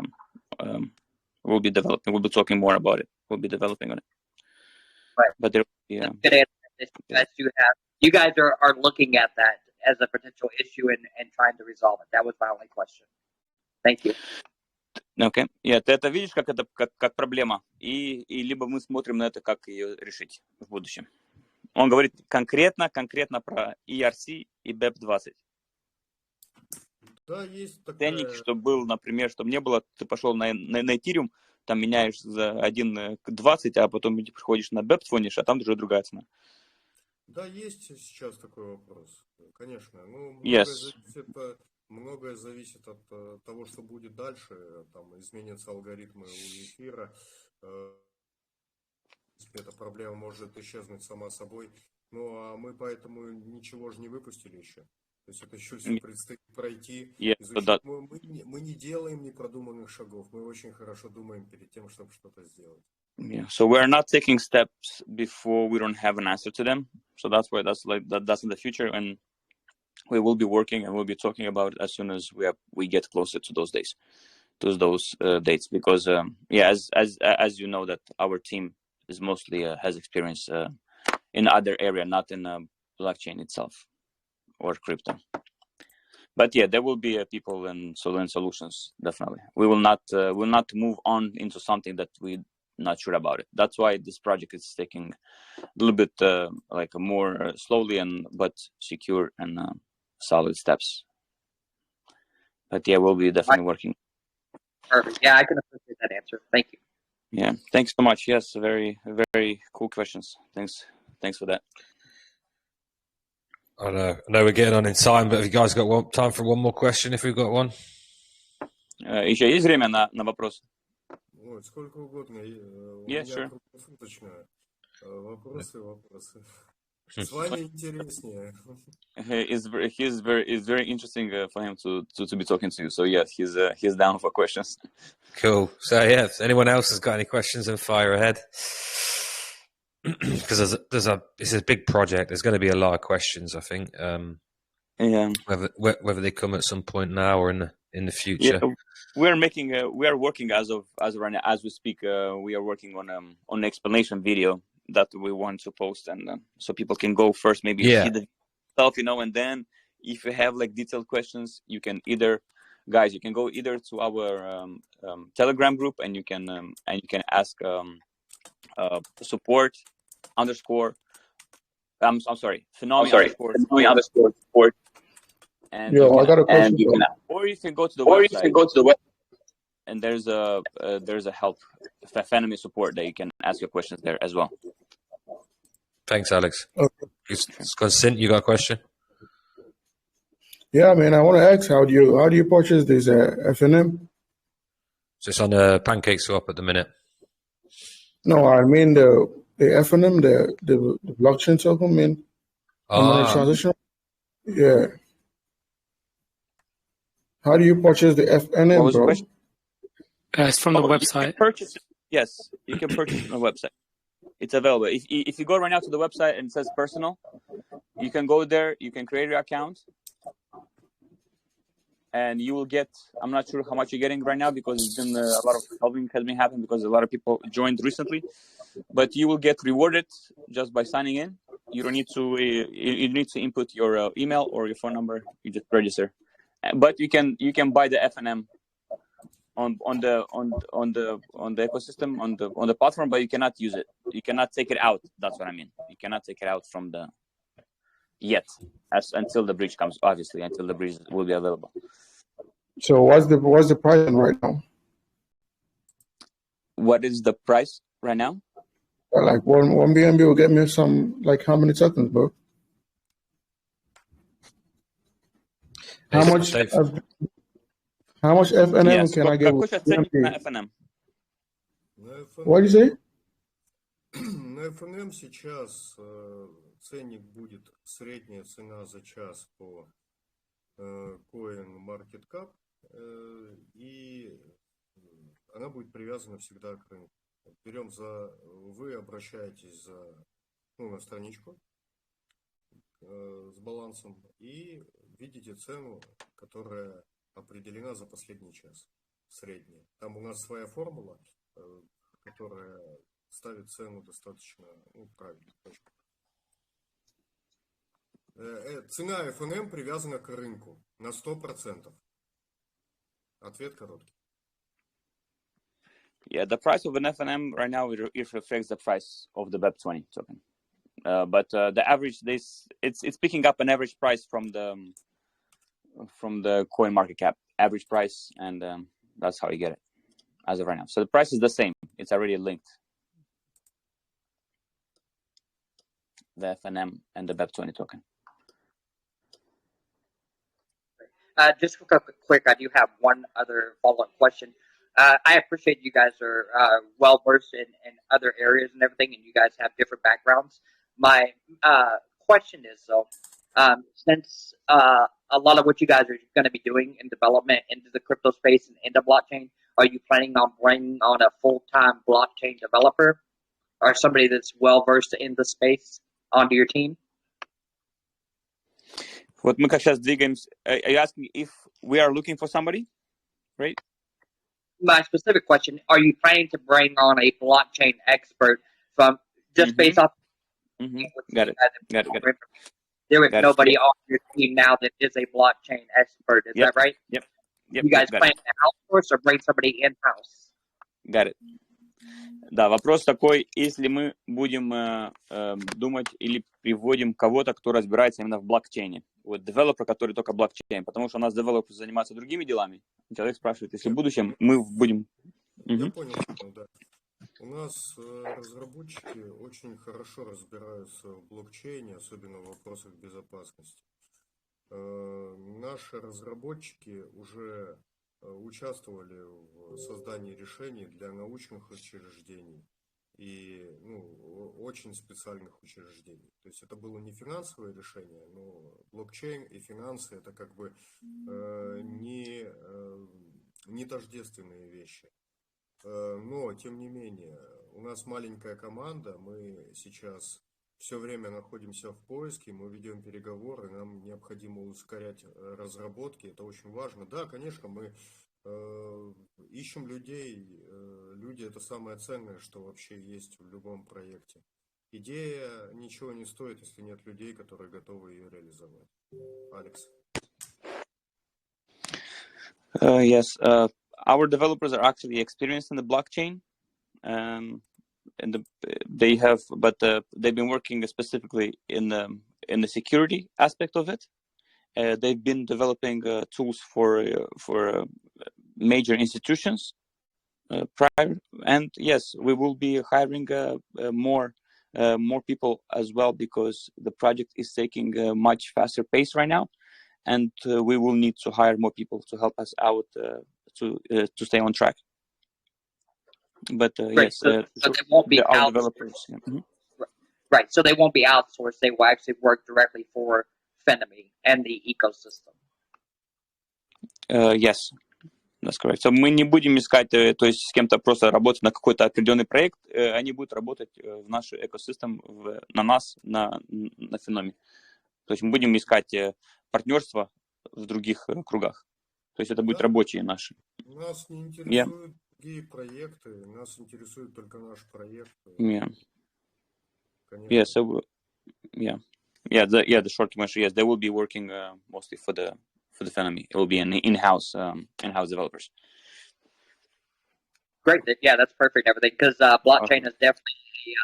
we'll be developing. We'll be talking more about it. We'll be developing on it. Right. But there, yeah. You guys are looking at that as a potential issue and trying to resolve it. That was my only question. Thank you. Okay. Yeah, ты это видишь как проблема, и либо мы смотрим на это, как ее решить в будущем. Он говорит конкретно про ERC и BEP20. Да, есть ценник, такая... чтобы был, например, чтобы не было, ты пошел на Ethereum, там меняешь за 1 к 20, а потом приходишь на BEP фонишь, а там уже другая цена. Да, есть сейчас такой вопрос, конечно. Ну, Yes. многое зависит от того, что будет дальше. Там изменятся алгоритмы у эфира. Эта проблема может исчезнуть сама собой. Ну, а мы поэтому ничего же не выпустили еще. То есть это еще все предстоит пройти, изучить. Мы не делаем непродуманных шагов. Мы очень хорошо думаем перед тем, чтобы что-то сделать. Yeah. So we're not taking steps before we don't have an answer to them. So that's why that's in the future, and we will be working and we'll be talking about it as soon as we get closer to those days, to those dates. Because as you know, that our team is mostly has experience in other area, not in blockchain itself or crypto. But yeah, there will be people in Solent Solutions. Definitely, we will not move on into something that we're not sure about it. That's why this project is taking a little bit like more slowly but secure and solid steps. But yeah, we'll be definitely working. Perfect. Yeah, I can appreciate that answer. Thank you. Yeah, thanks so much. Yes, very, very cool questions. Thanks for that. I know we're getting on in time, but have you guys got time for one more question if we've got one? Еще есть время на вопрос? Ой, сколько угодно. У Yeah, меня sure. круглосуточно. Вопросы. С вами интереснее. It's very interesting for him to be talking to you. So yes, he's down for questions. Cool. So yeah, if anyone else has got any questions, then fire ahead. Because it's a big project. There's going to be a lot of questions, I think. Yeah. Whether they come at some point now or in the future. Yeah, we are working as of right now, as we speak. We are working on an explanation video that we want to post, and so people can go first, maybe see the stuff, and then if you have like detailed questions, you can go either to our Telegram group, and you can ask support underscore. I'm sorry, Fenomy underscore support. And I got a question. Or you can go to the website. And there's a help Fenomy support that you can ask your questions there as well. Thanks, Alex. Okay. Consent, you got a question? Yeah, man. I want to ask, how do you purchase this FNM? So it's on a Pancake Swap at the minute. No, I mean the FNM, the blockchain token, man. Transition. Yeah. How do you purchase the FNM, bro? It's from the website. You can purchase it on the website. It's available. If you go right now to the website and it says personal, you can go there, you can create your account, and you will get, I'm not sure how much you're getting right now because it's been a lot of helping has been happening because a lot of people joined recently, but you will get rewarded just by signing in. You don't need to input your email or your phone number. You just register. But you can buy the FNM on the ecosystem on the platform, but you cannot use it. You cannot take it out. That's what I mean. You cannot take it out from the until the bridge comes. Obviously, until the bridge will be available. So what's the price right now? What is the price right now? Like one BNB will get me some, like, how many tokens, bro? How much FNM can I get with FNM? What do you say? На FNM сейчас ценник будет, средняя цена за час по CoinMarketCap, и она будет привязана всегда к рынку. Вы обращаетесь на страничку с балансом и видите цену, которая определена за последний час, средняя. Там у нас своя формула, которая ставит цену достаточно правильно. Цена FNM привязана к рынку на 100%. Ответ короткий. Yeah, the price of an FNM right now it reflects the price of the BEP20 token. But the average it's picking up an average price from the from the coin market cap average price, and that's how you get it as of right now. So the price is the same. It's already linked. The FNM and the BEP20 token. Just real quick, I do have one other follow-up question. I appreciate you guys are well versed in other areas and everything, and you guys have different backgrounds. My question is, though, since a lot of what you guys are going to be doing in development into the crypto space and into blockchain, are you planning on bringing on a full-time blockchain developer or somebody that's well versed in the space onto your team? Вот мы как сейчас двигаемся. Are you asking if we are looking for somebody, right? My specific question: are you planning to bring on a blockchain expert from just based off? Got it. There is nobody on your team now that is a blockchain expert. Is that right? Yep. You guys plan to outsource or bring somebody in-house? Got it. Да, вопрос такой, если мы будем думать или приводим кого-то, кто разбирается именно в блокчейне. Вот девелопер, который только блокчейн, потому что у нас девелоперы занимаются другими делами. Человек спрашивает, если в будущем мы будем... Я понял, да. У нас разработчики очень хорошо разбираются в блокчейне, особенно в вопросах безопасности. Наши разработчики уже участвовали в создании решений для научных учреждений и очень специальных учреждений. То есть это было не финансовое решение, но блокчейн и финансы это как бы не тождественные вещи. Но, тем не менее, у нас маленькая команда, мы сейчас все время находимся в поиске, мы ведем переговоры, нам необходимо ускорять разработки, это очень важно. Да, конечно, мы ищем людей, люди это самое ценное, что вообще есть в любом проекте. Идея ничего не стоит, если нет людей, которые готовы ее реализовать. Алекс. Yes, our developers are actually experienced in the blockchain, and they've been working specifically in the security aspect of it. They've been developing tools for major institutions prior, and yes, we will be hiring more people as well because the project is taking a much faster pace right now, and we will need to hire more people to help us out to stay on track. But yes, so they won't be our developers. Yeah. Right, so they won't be outsourced. They will actually work directly for Fenomy and the ecosystem. Yes, that's correct. So мы не будем искать, то есть с кем-то просто работать на какой-то определенный проект. Они будут работать в наш экосистем, на нас, на Fenomy. То есть мы будем искать партнерство в других кругах. То есть это будет рабочие наши. Нас не интересуют другие проекты, нас интересует только наш проект. Yeah, so the short answer, yes, they will be working mostly for the Fenomy. It will be an in-house developers. Great, yeah, that's perfect. Everything because blockchain is definitely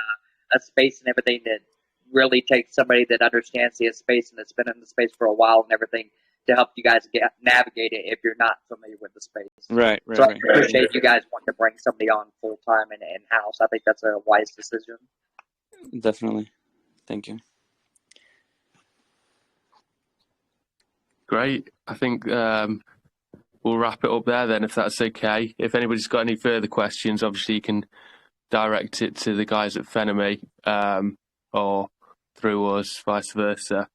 a space and everything that really takes somebody that understands the space and that's been in the space for a while and everything to help you guys navigate it if you're not familiar with the space. Right. So I appreciate you guys wanting to bring somebody on full time and in-house. I think that's a wise decision. Definitely. Thank you. Great. I think we'll wrap it up there then, if that's okay. If anybody's got any further questions, obviously you can direct it to the guys at Fenomy or through us, vice versa.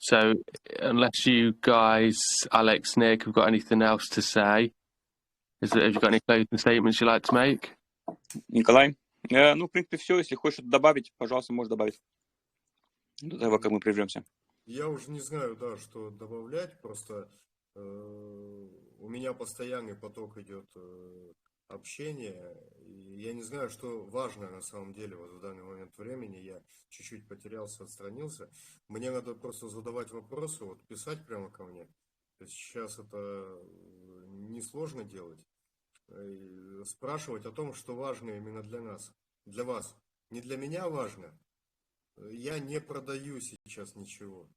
So unless you guys, Alex, Nick, have got anything else to say, have you got any closing statements you'd like to make? Николай? В принципе, все. Если хочешь добавить, пожалуйста, можешь добавить. До того, как мы прервемся. Я уже не знаю, да, что добавлять. Просто у меня постоянный поток идет общения. И я не знаю, что важно на самом деле вот в данный момент времени. Я чуть-чуть потерялся, отстранился. Мне надо просто задавать вопросы, вот писать прямо ко мне. То есть сейчас это несложно делать. Спрашивать о том, что важно именно для нас, для вас. Не для меня важно. Я не продаю сейчас ничего.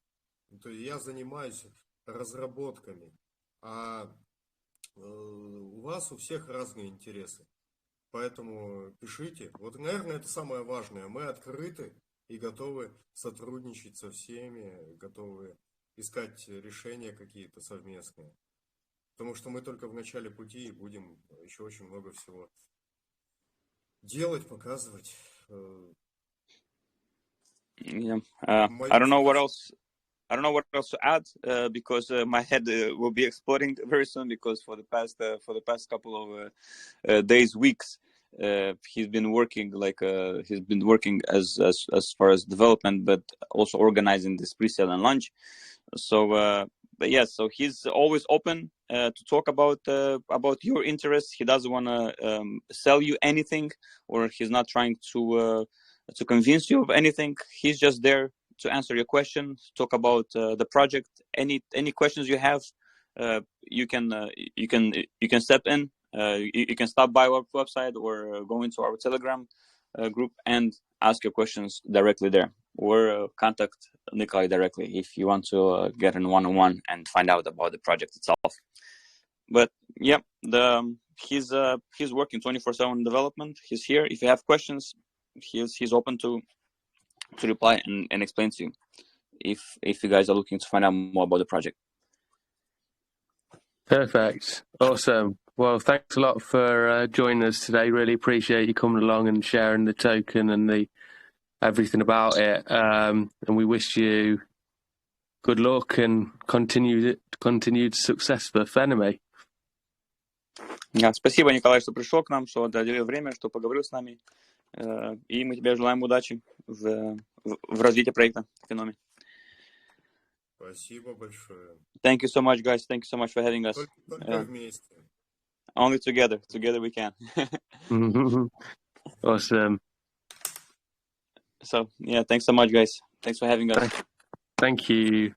То есть я занимаюсь разработками, а у вас у всех разные интересы. Поэтому пишите. Вот, наверное, это самое важное. Мы открыты и готовы сотрудничать со всеми, готовы искать решения какие-то совместные. Потому что мы только в начале пути и будем еще очень много всего делать, показывать. Yeah. I don't know what else. I don't know what else to add because my head will be exploding very soon. Because for the past couple of days, weeks, he's been working as far as development, but also organizing this pre-sale and launch. So, but yeah, so he's always open to talk about your interests. He doesn't want to sell you anything, or he's not trying to convince you of anything. He's just there to answer your questions, talk about the project. Any questions you have, you can step in. You can stop by our website or go into our Telegram group and ask your questions directly there, or contact Nikolai directly if you want to get in one-on-one and find out about the project itself. But yeah, he's working 24/7 development. He's here. If you have questions, he's open to reply and explain to you if you guys are looking to find out more about the project. Perfect. Awesome. Well, thanks a lot for joining us today. Really appreciate you coming along and sharing the token and everything about it. And we wish you good luck and continued success for Fenomy. Спасибо, Николай, что пришел к нам, что уделил время, что поговорил с нами. И мы тебе желаем удачи в развитии проекта Fenomy. Спасибо большое. Thank you so much, guys. Thank you so much for having us. Только вместе. Only together. Together we can. Awesome. So, yeah, thanks so much, guys. Thanks for having us. Thank you.